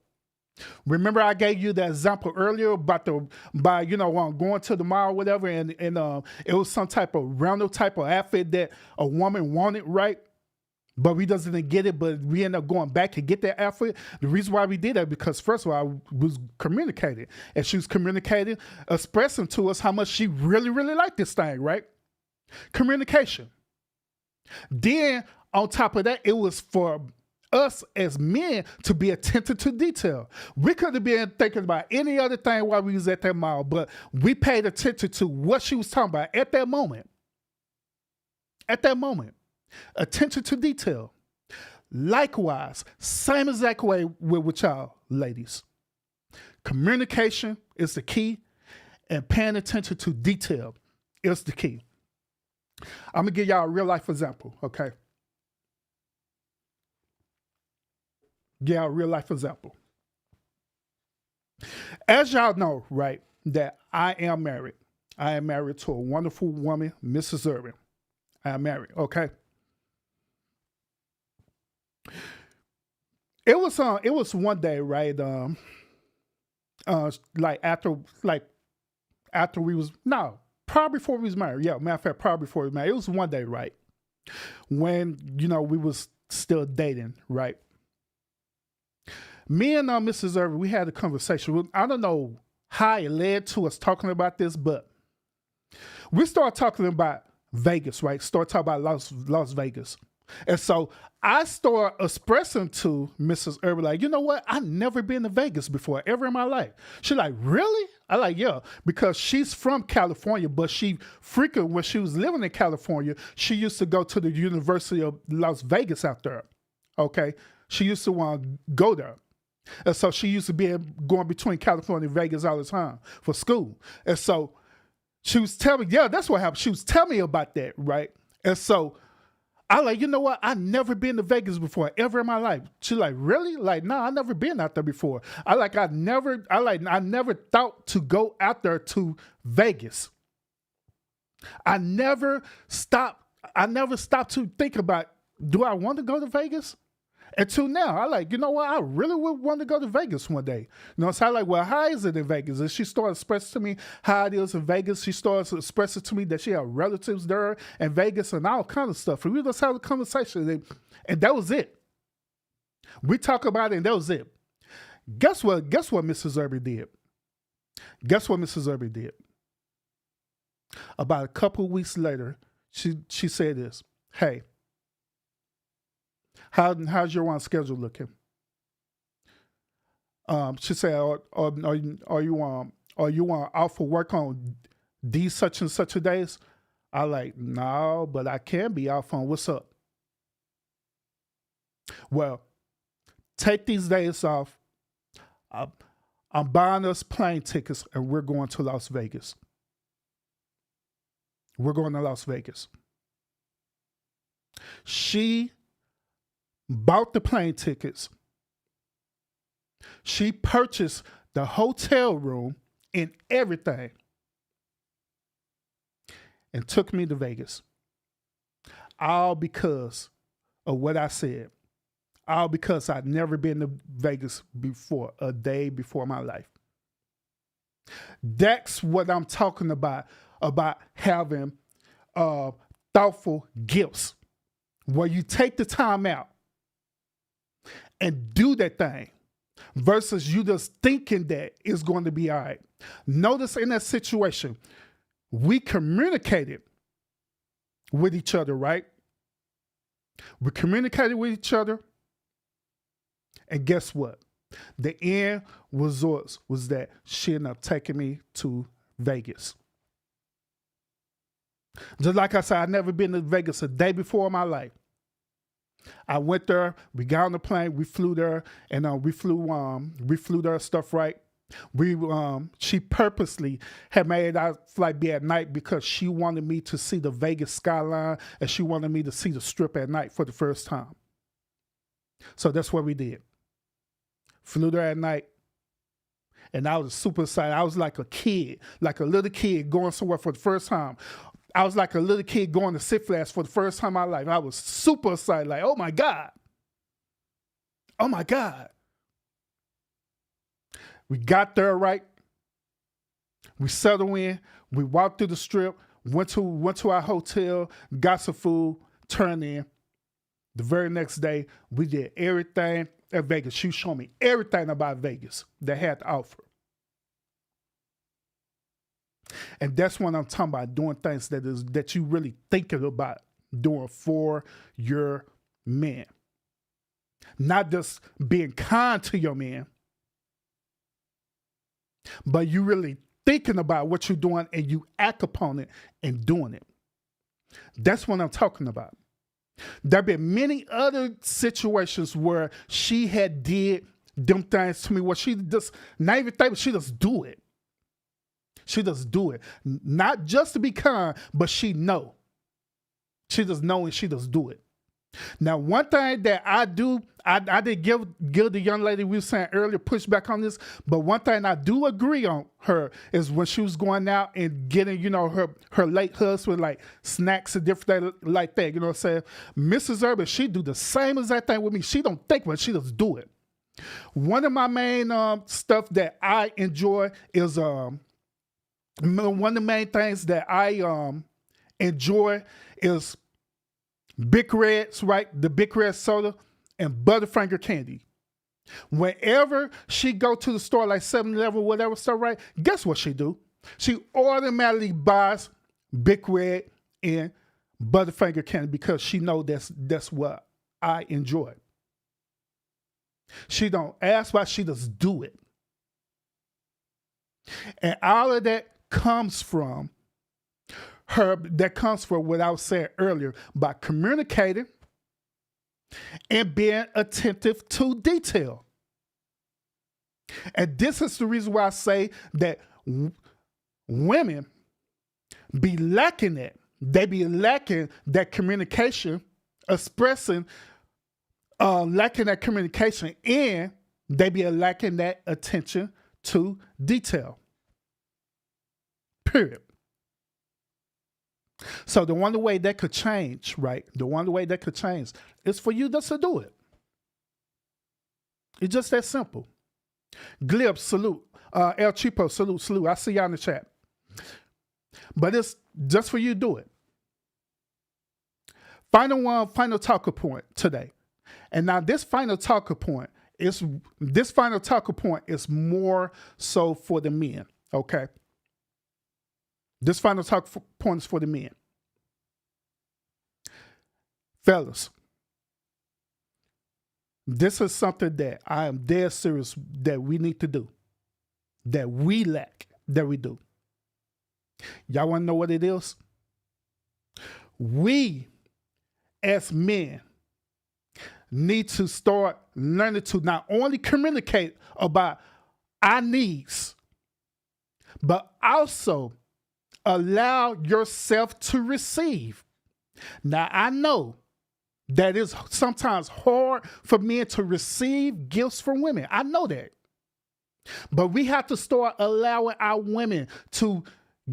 Remember I gave you the example earlier about going to the mall or whatever, and it was some type of random type of outfit that a woman wanted, right? But we doesn't get it, but we end up going back to get that outfit. The reason why we did that, because first of all, I was communicating, and she was communicating, expressing to us how much she really, really liked this thing, right? Communication. Then on top of that, it was for us as men to be attentive to detail. We could have been thinking about any other thing while we was at that mall, but we paid attention to what she was talking about at that moment. At that moment. Attention to detail. Likewise, same exact way with y'all, ladies. Communication is the key, and paying attention to detail is the key. I'm going to give y'all a real life example, okay? Give y'all a real life example. As y'all know, right, that I am married. I am married to a wonderful woman, Mrs. Irvin. I am married, okay? It was one day, right? After we was probably before we was married. Yeah, matter of fact, probably before we was married. It was one day, right? When, we was still dating, right? Me and Mrs. Irvin, we had a conversation. I don't know how it led to us talking about this, but we started talking about Vegas, right? Started talking about Las Vegas. And so I started expressing to Mrs. Irvin, like, you know what? I've never been to Vegas before, ever in my life. She's like, really? I like, yeah, because she's from California, but she frequently, when she was living in California, she used to go to the University of Las Vegas out there. Okay? She used to want to go there. And so she used to be going between California and Vegas all the time for school. And so she was telling me, yeah, that's what happened. She was telling me about that, right? And so I like, you know what? I've never been to Vegas before, ever in my life. She like, really? Like, no, I've never been out there before. I never thought to go out there to Vegas. I never stopped to think about, do I want to go to Vegas? Until now, I like, you know what? I really would want to go to Vegas one day. So I like, well, how is it in Vegas? And she started expressing to me how it is in Vegas. She started expressing to me that she had relatives there in Vegas and all kind of stuff. And we just had a conversation, and that was it. We talked about it, and that was it. Guess what? Guess what Mrs. Irby did? Guess what Mrs. Irby did? About a couple of weeks later, she said this, hey, how's your schedule looking? She said, are you out for work on these such and such a days? I like, no, but I can be out on what's up. Well, take these days off. I'm buying us plane tickets and we're going to Las Vegas. We're going to Las Vegas. She bought the plane tickets. She purchased the hotel room and everything and took me to Vegas. All because of what I said. All because I'd never been to Vegas before, a day before my life. That's what I'm talking about having thoughtful gifts, where you take the time out and do that thing versus you just thinking that it's going to be all right. Notice in that situation, we communicated with each other, right? We communicated with each other. And guess what? The end result was that she ended up taking me to Vegas. Just like I said, I'd never been to Vegas a day before in my life. I went there, we got on the plane, we flew there, and we flew there stuff right. She purposely had made our flight be at night because she wanted me to see the Vegas skyline and she wanted me to see the strip at night for the first time. So that's what we did. Flew there at night, and I was super excited. I was like a kid, like a little kid going somewhere for the first time. I was like a little kid going to Six Flags for the first time in my life. I was super excited, like, oh my God. Oh my God. We got there, right? We settled in. We walked through the strip, went to our hotel, got some food, turned in. The very next day, we did everything at Vegas. She showed me everything about Vegas that had to offer. And that's when I'm talking about doing things that you really thinking about doing for your man. Not just being kind to your man, but you really thinking about what you're doing and you act upon it and doing it. That's what I'm talking about. There have been many other situations where she had did them things to me where she just, not even think, she just do it. She just do it. Not just to be kind, but she know. She just know and she just do it. Now, one thing that I do, I did give the young lady we were saying earlier pushback on this, but one thing I do agree on her is when she was going out and getting, her late husband like snacks and different things like that. You know what I'm saying? Mrs. Urban, she do the same exact thing with me. She don't think, but she just do it. One of my main stuff that I enjoy is one of the main things that I enjoy is Big Reds, right? The Big Red soda and Butterfinger candy. Whenever she go to the store like 7-Eleven, whatever stuff, right? Guess what she do? She automatically buys Big Red and Butterfinger candy because she know that's what I enjoy. She don't ask why, she just do it. And all of that comes from her, that comes from what I was saying earlier by communicating and being attentive to detail. And this is the reason why I say that women be lacking that. They be lacking that communication, expressing, lacking that communication, and they be lacking that attention to detail. Period. So the one way that could change, right? The one way that could change is for you just to do it. It's just that simple. Glib, salute. El Chipo, salute. I see y'all in the chat. But it's just for you to do it. Final talker point today. And now this final talker point is more so for the men, okay? This final talk point is for the men. Fellas, this is something that I am dead serious that we need to do, that we lack, that we do. Y'all want to know what it is? We, as men, need to start learning to not only communicate about our needs, but also allow yourself to receive. Now, I know that it's sometimes hard for men to receive gifts from women. I know that. But we have to start allowing our women to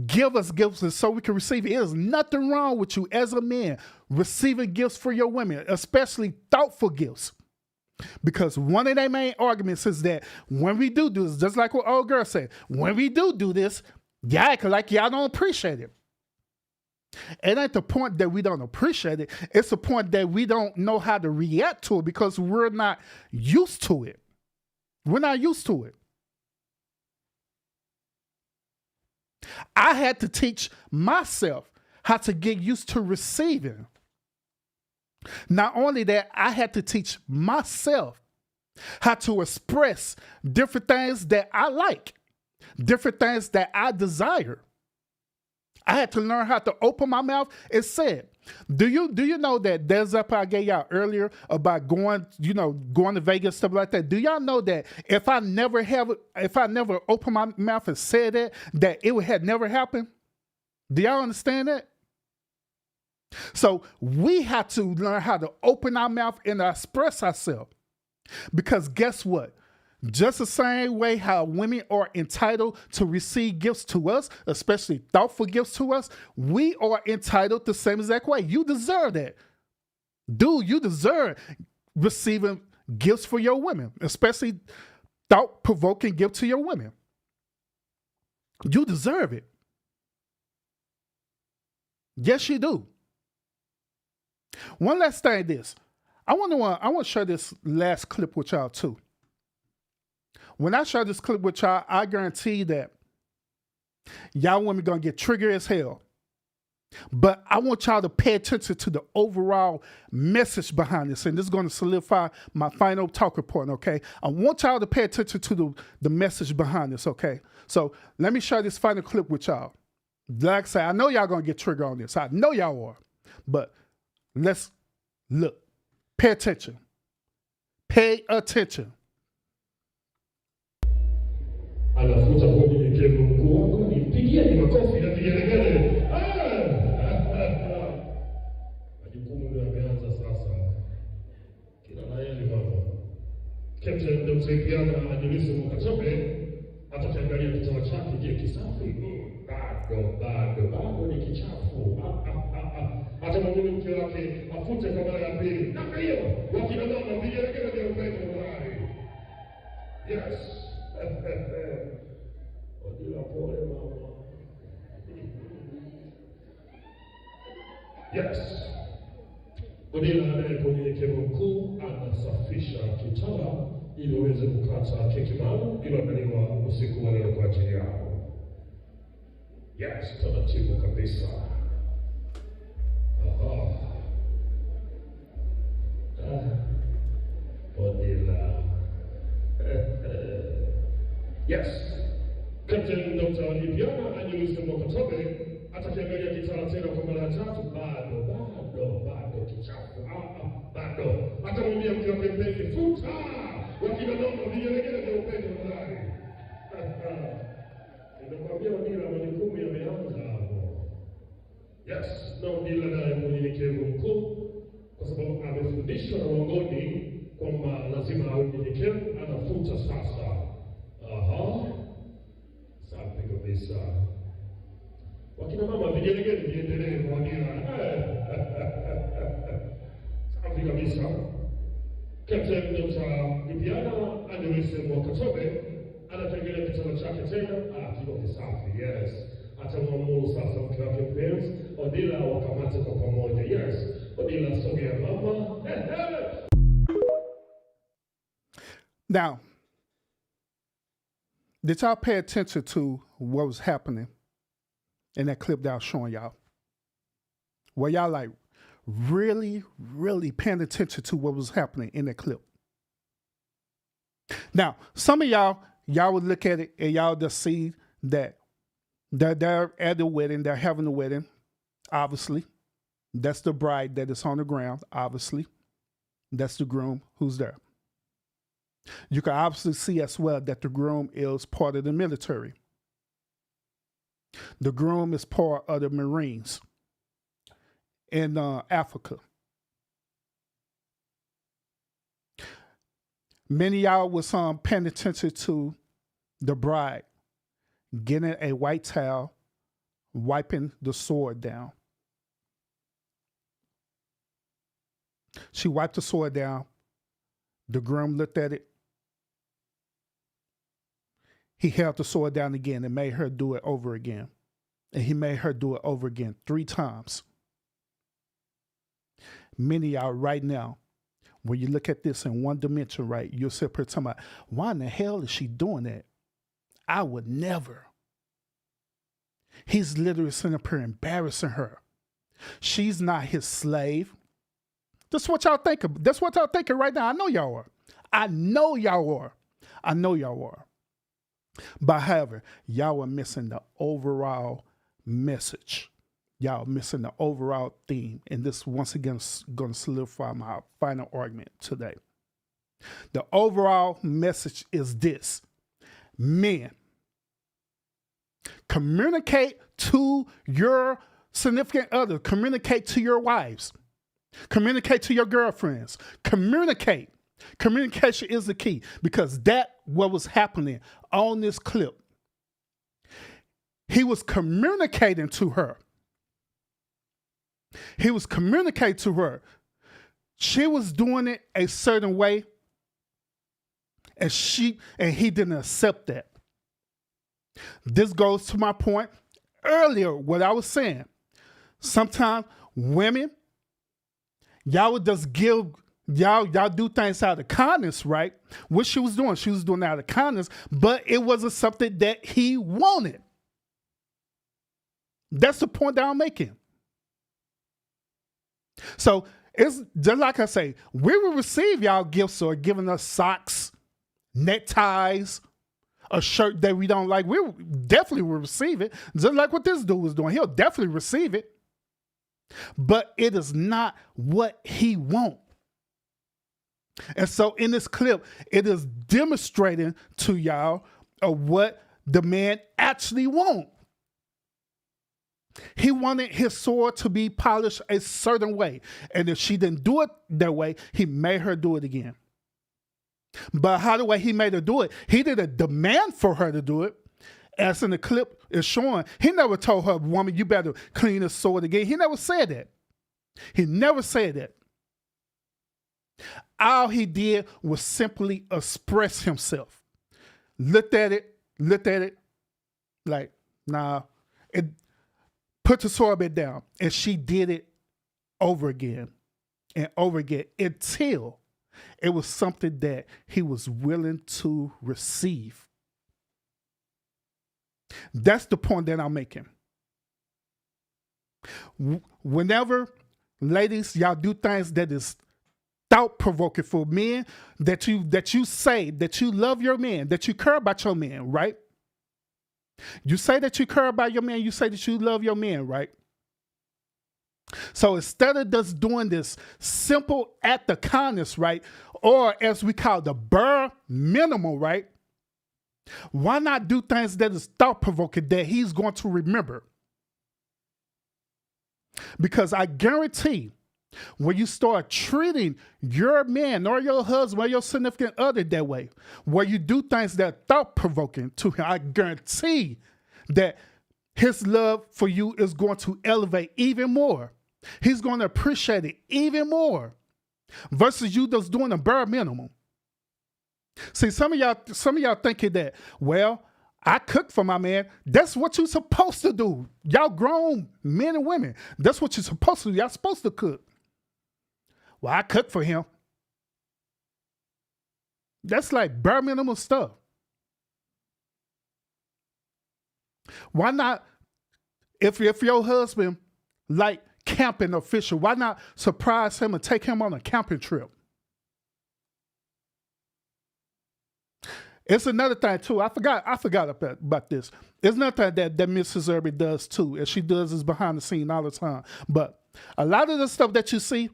give us gifts and so we can receive it. There's nothing wrong with you as a man receiving gifts for your women, especially thoughtful gifts. Because one of their main arguments is that when we do this, just like what old girl said, when we do this, y'all act like y'all don't appreciate it. It ain't the point that we don't appreciate it. It's the point that we don't know how to react to it because we're not used to it. We're not used to it. I had to teach myself how to get used to receiving. Not only that, I had to teach myself how to express different things that I like, different things that I desire. I had to learn how to open my mouth and say it. Do you know that there's up I gave y'all earlier about going to Vegas, stuff like that? Do y'all know that if I never open my mouth and said that it would have never happened? Do y'all understand that? So we have to learn how to open our mouth and express ourselves. Because guess what? Just the same way how women are entitled to receive gifts to us, especially thoughtful gifts to us, we are entitled the same exact way. You deserve that. Dude, you deserve receiving gifts for your women, especially thought-provoking gifts to your women. You deserve it. Yes, you do. One last thing this. I want to share this last clip with y'all too. When I share this clip with y'all, I guarantee that y'all women gonna get triggered as hell. But I want y'all to pay attention to the overall message behind this. And this is going to solidify my final talking point, okay? I want y'all to pay attention to the message behind this, okay? So let me share this final clip with y'all. Like I say, I know y'all going to get triggered on this. I know y'all are. But let's look. Pay attention. Pay attention.
Anafuta kwa unyenyekevu mkuu wako, nipigieni makofi na vigelegele. Majukumu ndio yameanza sasa. Kila laheri baba. Captain Dr. Piana Angelisi Mkatobe atakiangalia kitabu chake, je, kisafi? Bado ni kichafu. Hata mwingine mke wake afute kwa mara ya pili. Na hiyo wakina mama vigelegele vya upendo mahali. Yes. Odila pole mama. Yes. Odila anaye kwa unyenyekevu mkuu anasafisha kitanda ili waweze kukata keki maalum iliyoandaliwa usiku wa leo kwa ajili yao. Yes, taratibu kabisa. Odila. Yes. Captain Dr. Ipiana Angelisi Mkatobe atakiangalia kitanda tena kwa mara ya tatu. Bado kichafu. Bado. Atamwambia mke wake mpenzi, futa! Wakina mama vigelegele vya upendo mahali. Ninakwambia Odila majukumu yameanza hapo. Yes, na Odila naye mnyenyekevu mkuu kwa sababu amefundishwa na uongoni kwamba lazima awe mnyenyekevu, anafuta sasa. Safi kabisa. Wakina mama vigelegele viendelee kwa Odila. Safi kabisa. Captain Dr. Ipiana Angelisi Mkatobe anatengeneza kitanda chake tena. Kiko kisafi. Yes. Atamwamuru sasa mke wake mpenzi Odila wakamate kwa pamoja. Yes. Odila sogea mama.
Now, did y'all pay attention to what was happening in that clip that I was showing y'all? Were y'all like really, really paying attention to what was happening in that clip? Now, some of y'all would look at it and y'all just see that they're at the wedding, they're having the wedding, obviously. That's the bride that is on the ground, obviously. That's the groom who's there. You can obviously see as well that the groom is part of the military. The groom is part of the Marines in Africa. Many of y'all was paying attention to the bride getting a white towel, wiping the sword down. She wiped the sword down. The groom looked at it. He held the sword down again and made her do it over again. And he made her do it over again 3 times. Many of y'all right now, when you look at this in one dimension, right, you'll sit here talking about, why in the hell is she doing that? I would never. He's literally sitting up here embarrassing her. She's not his slave. That's what y'all think of. That's what y'all thinking right now. I know y'all are. I know y'all are. I know y'all are. But however, y'all are missing the overall message. Y'all missing the overall theme. And this once again is going to solidify my final argument today. The overall message is this. Men, communicate to your significant other. Communicate to your wives. Communicate to your girlfriends. Communicate. Communication is the key, because that what was happening on this clip. He was communicating to her. He was communicating to her. She was doing it a certain way, and he didn't accept that. This goes to my point earlier, what I was saying. Sometimes women, y'all would just give, y'all do things out of kindness, right? What she was doing it out of kindness, but it wasn't something that he wanted. That's the point that I'm making. So it's just like I say, we will receive y'all gifts or giving us socks, neckties, a shirt that we don't like. We definitely will receive it. Just like what this dude was doing. He'll definitely receive it. But it is not what he wants. And so in this clip, it is demonstrating to y'all of what the man actually wants. He wanted his sword to be polished a certain way. And if she didn't do it that way, he made her do it again. But how the way he made her do it, he didn't demand for her to do it. As in the clip is showing, he never told her, woman, you better clean the sword again. He never said that. He never said that. All he did was simply express himself. Looked at it, like, nah, put the sword bit down. And she did it over again and over again until it was something that he was willing to receive. That's the point that I'm making. Whenever, ladies, y'all do things that is thought-provoking for men, that you say that you love your man, that you care about your man, right? You say that you care about your man, you say that you love your man, right? So instead of just doing this simple act of kindness, right, or as we call the bare minimum, right, why not do things that is thought-provoking that he's going to remember? Because I guarantee when you start treating your man or your husband or your significant other that way, where you do things that are thought-provoking to him, I guarantee that his love for you is going to elevate even more. He's going to appreciate it even more versus you just doing the bare minimum. See, some of y'all thinking that, well, I cook for my man. That's what you're supposed to do. Y'all grown men and women. That's what you're supposed to do. Y'all supposed to cook. Well, I cook for him. That's like bare minimum stuff. Why not, if your husband like camping or fishing, why not surprise him and take him on a camping trip? It's another thing too. I forgot about this. It's another thing that Mrs. Irby does too, and she does this behind the scene all the time. But a lot of the stuff that you see,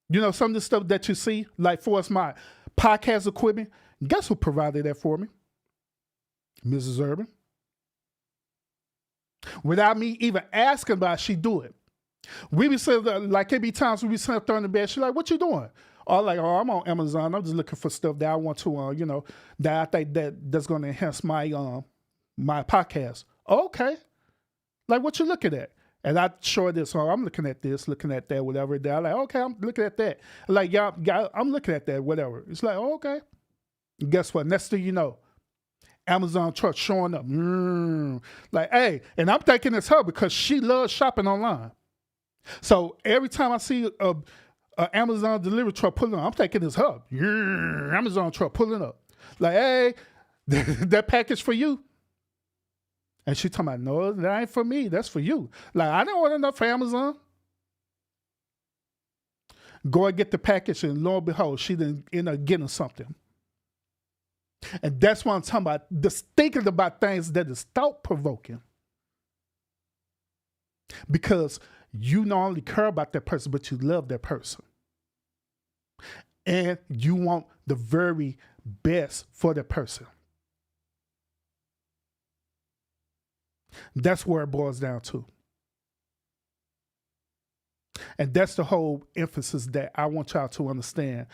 you know, some of the stuff that you see, like for us, my podcast equipment, guess who provided that for me? Mrs. Urban. Without me even asking about it, she do it. We be saying, like, it be times we be sitting up there in the bed, she like, what you doing? Or like, oh, I'm on Amazon. I'm just looking for stuff that I want to, you know, that I think that's going to enhance my my podcast. Okay. Like, what you looking at? And I show her this. Oh, I'm looking at this, looking at that, whatever. They're like, okay, I'm looking at that. Like, y'all, I'm looking at that, whatever. It's like, oh, okay. And guess what? Next thing you know, Amazon truck showing up. Like, hey, and I'm thinking it's her because she loves shopping online. So every time I see a Amazon delivery truck pulling up, I'm thinking it's her. Amazon truck pulling up. Like, hey, that package for you. And she talking about, no, that ain't for me. That's for you. Like, I don't order enough for Amazon. Go and get the package, and lo and behold, she didn't end up getting something. And that's what I'm talking about. Just thinking about things that is thought-provoking. Because you not only care about that person, but you love that person. And you want the very best for that person. That's where it boils down to. And that's the whole emphasis that I want y'all to understand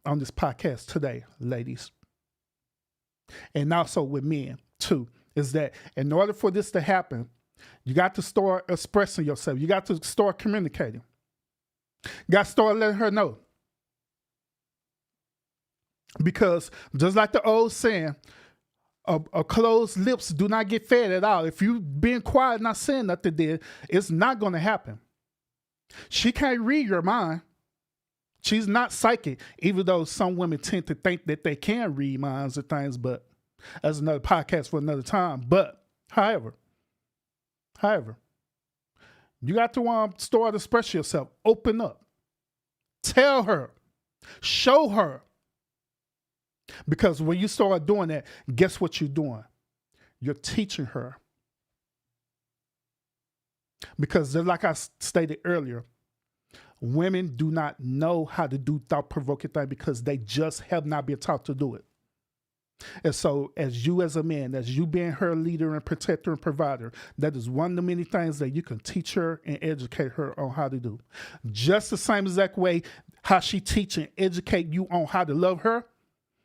on this podcast today, ladies. And also with men, too, is that in order for this to happen, you got to start expressing yourself. You got to start communicating. You got to start letting her know. Because just like the old saying, closed lips do not get fed at all. If you've been quiet, not saying nothing there, it's not going to happen. She can't read your mind. She's not psychic, even though some women tend to think that they can read minds or things, but that's another podcast for another time. But, however, you got to start to express yourself. Open up. Tell her. Show her. Because when you start doing that, guess what you're doing? You're teaching her. Because just like I stated earlier, women do not know how to do thought-provoking things because they just have not been taught to do it. And so as you as a man, as you being her leader and protector and provider, that is one of the many things that you can teach her and educate her on how to do. Just the same exact way how she teach and educate you on how to love her,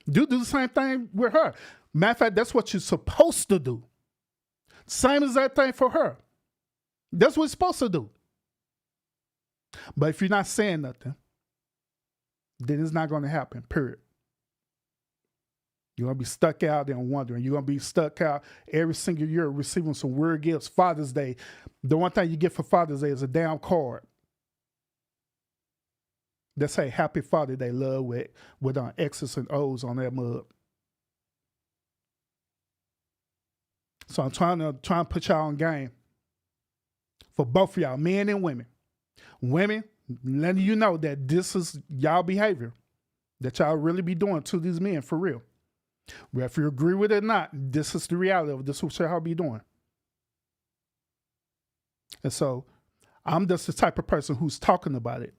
do the same thing with her. Matter of fact, that's what you're supposed to do. Same exact thing for her. That's what you're supposed to do. But if you're not saying nothing, then it's not going to happen, period. You're going to be stuck out there and wondering. You're going to be stuck out every single year receiving some weird gifts. Father's Day, the one thing you get for Father's Day is a damn card that say Happy Father Day, love, with X's and O's on that mug. So I'm trying to put y'all on game for both of y'all, men and women. Women, letting you know that this is y'all behavior that y'all really be doing to these men for real. Well, if you agree with it or not, this is the reality of it. This is what y'all be doing. And so I'm just the type of person who's talking about it.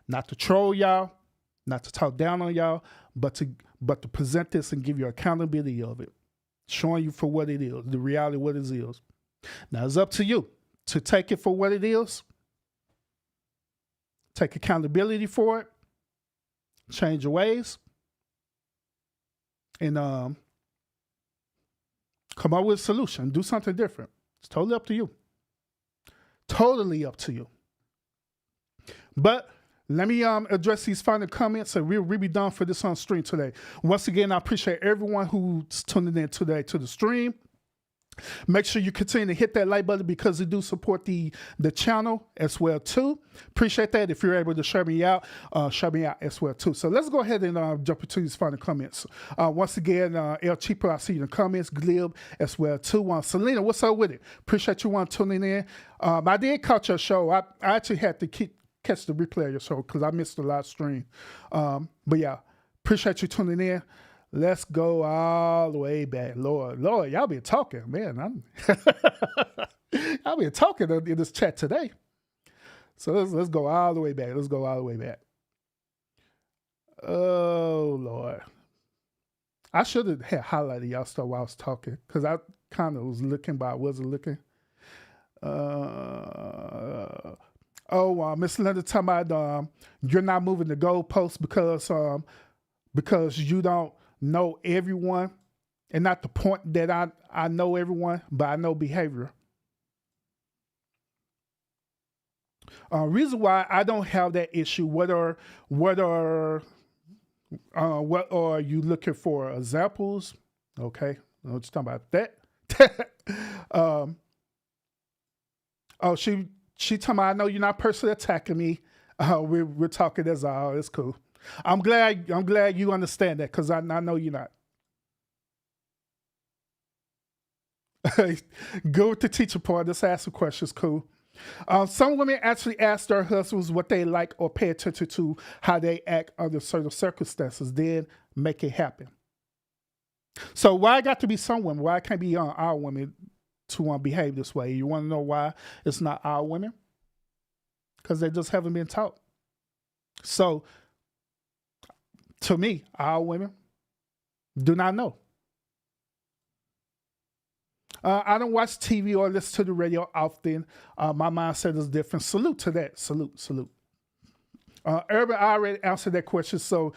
Not to troll y'all, not to talk down on y'all, but to present this and give you accountability of it. Showing you for what it is, the reality of what it is. Now it's up to you to take it for what it is. Take accountability for it. Change your ways. And come up with a solution. Do something different. It's totally up to you. Totally up to you. But let me address these final comments, and we'll be done for this on stream today. Once again, I appreciate everyone who's tuning in today to the stream. Make sure you continue to hit that like button because it do support the channel as well too. Appreciate that. If you're able to share me out as well too. So let's go ahead and jump into these final comments. Once again, El Cheapo, I see you in the comments. Glib as well too. Selena, what's up with it? Appreciate you tuning in. I did catch your show. I actually had to catch the replay of your show because I missed the live stream. But yeah, appreciate you tuning in. Let's go all the way back. Lord, y'all been talking, man. Y'all been talking in this chat today. So let's go all the way back. Let's go all the way back. Oh, Lord. I should have had highlighted y'all stuff while I was talking because I kind of was looking, but I wasn't looking. Miss Linda talking about you're not moving the goalposts because you don't know everyone, and not the point that I know everyone, but I know behavior. Reason why I don't have that issue, what are you looking for examples? Okay, I'm just talking about that. She talking about, I know you're not personally attacking me. We're talking as all. It's cool. I'm glad you understand that because I know you're not. Go with the teacher part. Let's ask some questions. Cool. Some women actually ask their husbands what they like or pay attention to, how they act under certain circumstances, then make it happen. So why it got to be some women? Why it can't be our women to behave this way? You want to know why it's not our women? Because they just haven't been taught. So to me, our women do not know. I don't watch TV or listen to the radio often. My mindset is different. Salute to that. Salute. Urban, I already answered that question. So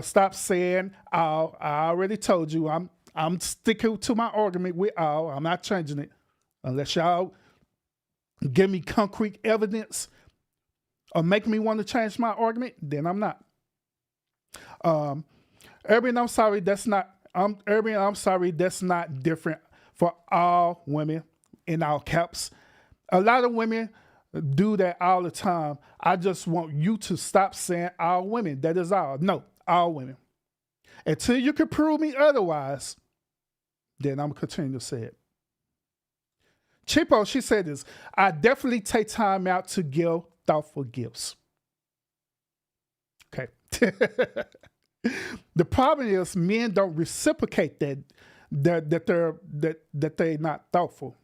stop saying I already told you. I'm sticking to my argument with all. I'm not changing it unless y'all give me concrete evidence or make me want to change my argument. Then I'm not. Urban, I'm sorry. That's not. Urban, I'm sorry. That's not different for all women in all caps. A lot of women do that all the time. I just want you to stop saying all women. That is all. No, all women. Until you can prove me otherwise, then I'm going to continue to say it. Chipo, she said this. I definitely take time out to give thoughtful gifts. The problem is men don't reciprocate that they're not thoughtful.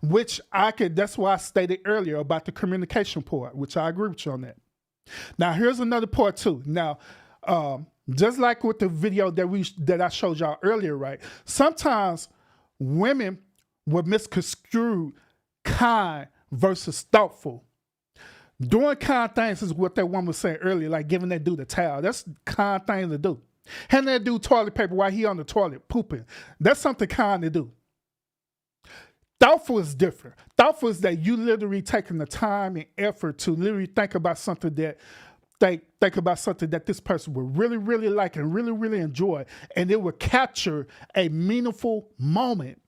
Which that's why I stated earlier about the communication part, which I agree with you on that. Now here's another part too. Now, just like with the video that I showed y'all earlier, right? Sometimes women will misconstrue kind versus thoughtful. Doing kind things is what that woman was saying earlier, like giving that dude a towel. That's kind thing to do. Handing that dude toilet paper while he on the toilet pooping. That's something kind to do. Thoughtful is different. Thoughtful is that you literally taking the time and effort to literally think about something that think about something that this person would really, really like and really, really enjoy, and it would capture a meaningful moment.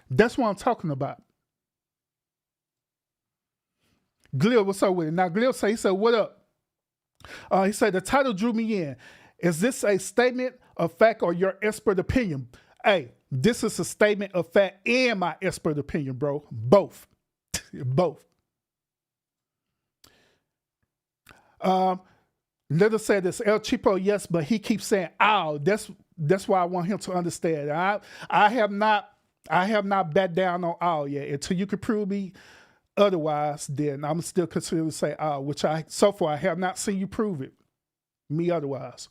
That's what I'm talking about. Glil, what's up with it? Now, Glil he said, what up? He said, the title drew me in. Is this a statement of fact or your expert opinion? Hey, this is a statement of fact and my expert opinion, bro. Both. Both. Little said this, El Chipo, yes, but he keeps saying, ow. That's why I want him to understand. I have not bet down on ow yet. Until you can prove me otherwise, then I'm still considering to say ow, which so far I have not seen you prove it. Me otherwise.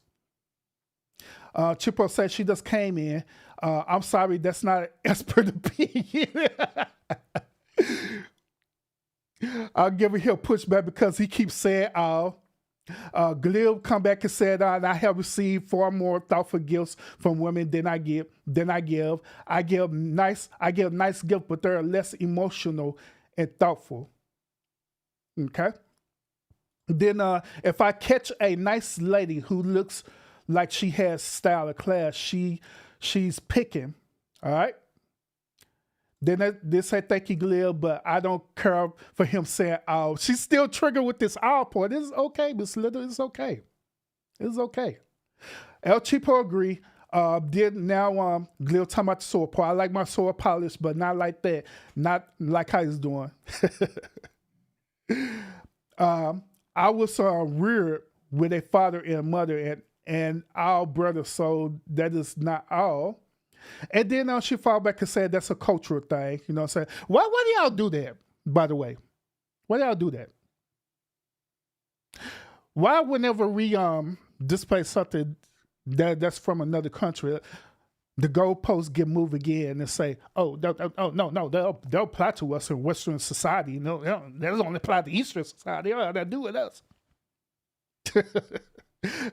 Chipo said she just came in. I'm sorry, that's not an expert opinion. I'll give him pushback because he keeps saying, Glib come back and said, I have received far more thoughtful gifts from women than I give. I give nice gifts, but they're less emotional and thoughtful. Okay. Then if I catch a nice lady who looks like she has style or class, she's picking. All right. Then they say thank you, Glib, but I don't care for him saying, oh, she's still triggered with this "oh" part. It's okay, Miss Little. It's okay. It's okay. El Chipo agree. Glib talking about the sword part. I like my sword polish, but not like that. Not like how he's doing. I was reared with a father and a mother and our brother, so that is not all. And then she fall back and said that's a cultural thing. You know what I'm saying? Why do y'all do that, by the way? Why do y'all do that? Why whenever we display something that's from another country, the goalposts get moved again and say, no, they'll apply to us in Western society. No, that doesn't only apply to Eastern society. They don't have to do with us.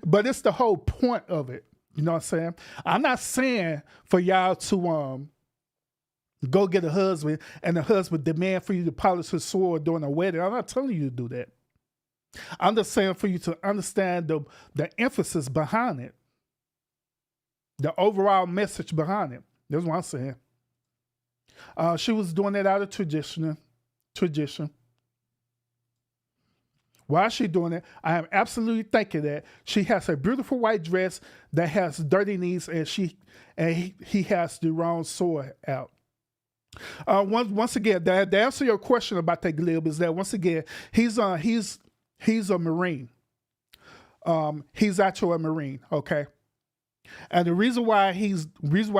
But it's the whole point of it. You know what I'm saying? I'm not saying for y'all to go get a husband and the husband demand for you to polish his sword during a wedding. I'm not telling you to do that. I'm just saying for you to understand the emphasis behind it. The overall message behind it. That's what I'm saying. She was doing that out of tradition. Why is she doing it? I am absolutely thinking that she has a beautiful white dress that has dirty knees, and he has the wrong sword out. Once again, the answer to your question about that Glib is that once again he's a Marine. He's actually a Marine, okay. And the reason why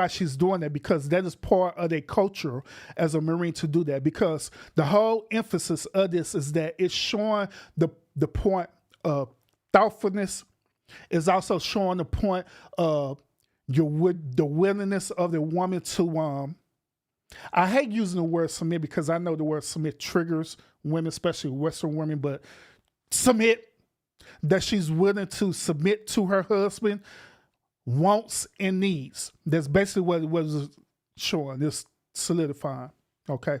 she's doing that because that is part of their culture as a Marine to do that, because the whole emphasis of this is that it's showing the point of thoughtfulness. Is also showing the point of the willingness of the woman to I hate using the word submit because I know the word submit triggers women, especially Western women, but submit, that she's willing to submit to her husband wants and needs. That's basically what it was showing, this solidifying. Okay.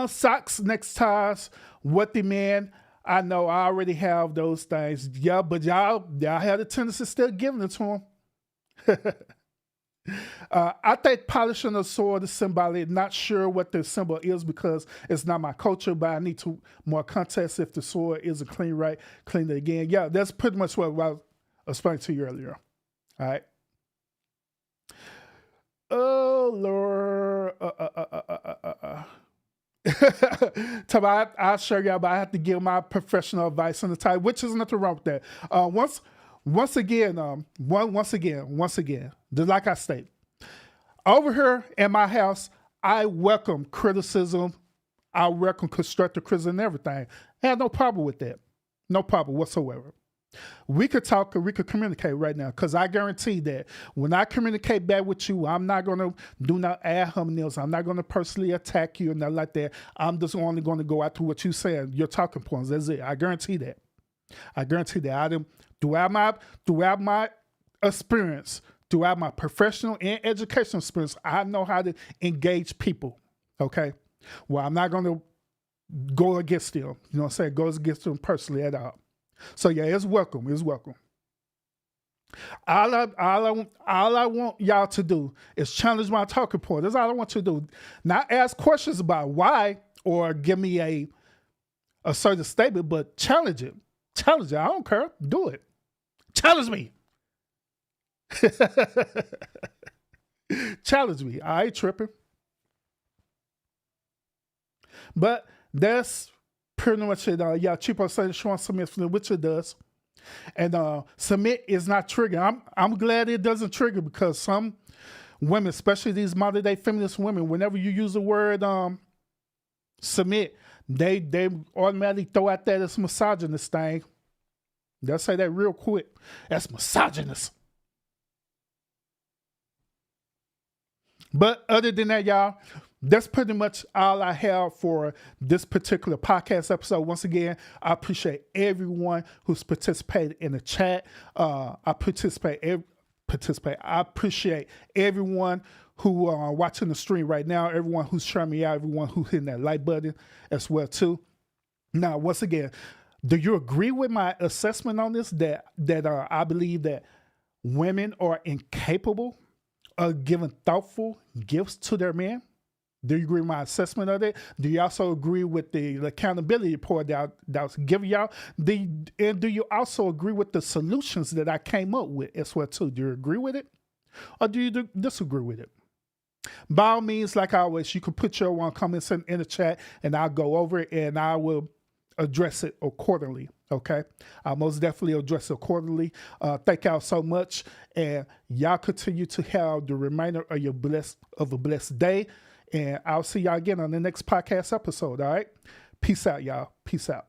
Socks, neckties, what the man. I know I already have those things. Yeah, but y'all have the tendency still giving it to him. I think polishing a sword is symbolic. Not sure what the symbol is because it's not my culture, but I need more context if the sword isn't clean right, clean it again. Yeah, that's pretty much what I was explaining to you earlier. All right. Oh, Lord. I'll show y'all, but I have to give my professional advice on the title, which is nothing wrong with that. Once again, just like I state, over here in my house, I welcome criticism. I welcome constructive criticism and everything. I have no problem with that. No problem whatsoever. We could talk and we could communicate right now, because I guarantee that when I communicate back with you, I'm not going to do no ad hominems. I'm not going to personally attack you and nothing like that. I'm just only going to go after what you said, your talking points. That's it. I guarantee that. I guarantee that. Throughout my experience, throughout my professional and educational experience, I know how to engage people. Okay? Well, I'm not going to go against them. You know what I'm saying? Go against them personally at all. So yeah, it's welcome. It's welcome. All I want y'all to do is challenge my talking point. That's all I want you to do. Not ask questions about why or give me a certain statement, but challenge it. Challenge it. I don't care. Do it. Challenge me. Challenge me. I ain't tripping. But that's pretty much it. Yeah, Cheapo said she wants submit, which it does. And submit is not triggering. I'm glad it doesn't trigger, because some women, especially these modern day feminist women, whenever you use the word submit, they automatically throw out that as misogynist thing. They'll say that real quick. That's misogynist. But other than that, y'all, that's pretty much all I have for this particular podcast episode. Once again, I appreciate everyone who's participated in the chat. I appreciate everyone who are watching the stream right now, everyone who's sharing me out, everyone who's hitting that like button as well too. Now, once again, do you agree with my assessment on this, that I believe that women are incapable of giving thoughtful gifts to their men? Do you agree with my assessment of it? Do you also agree with the accountability report that I was giving y'all? And do you also agree with the solutions that I came up with as well too? Do you agree with it? Or do you disagree with it? By all means, like always, you can put your comments in the chat and I'll go over it and I will address it accordingly. Okay, I'll most definitely address it accordingly. Thank y'all so much, and y'all continue to have the remainder of a blessed day. And I'll see y'all again on the next podcast episode. All right, peace out, y'all. Peace out.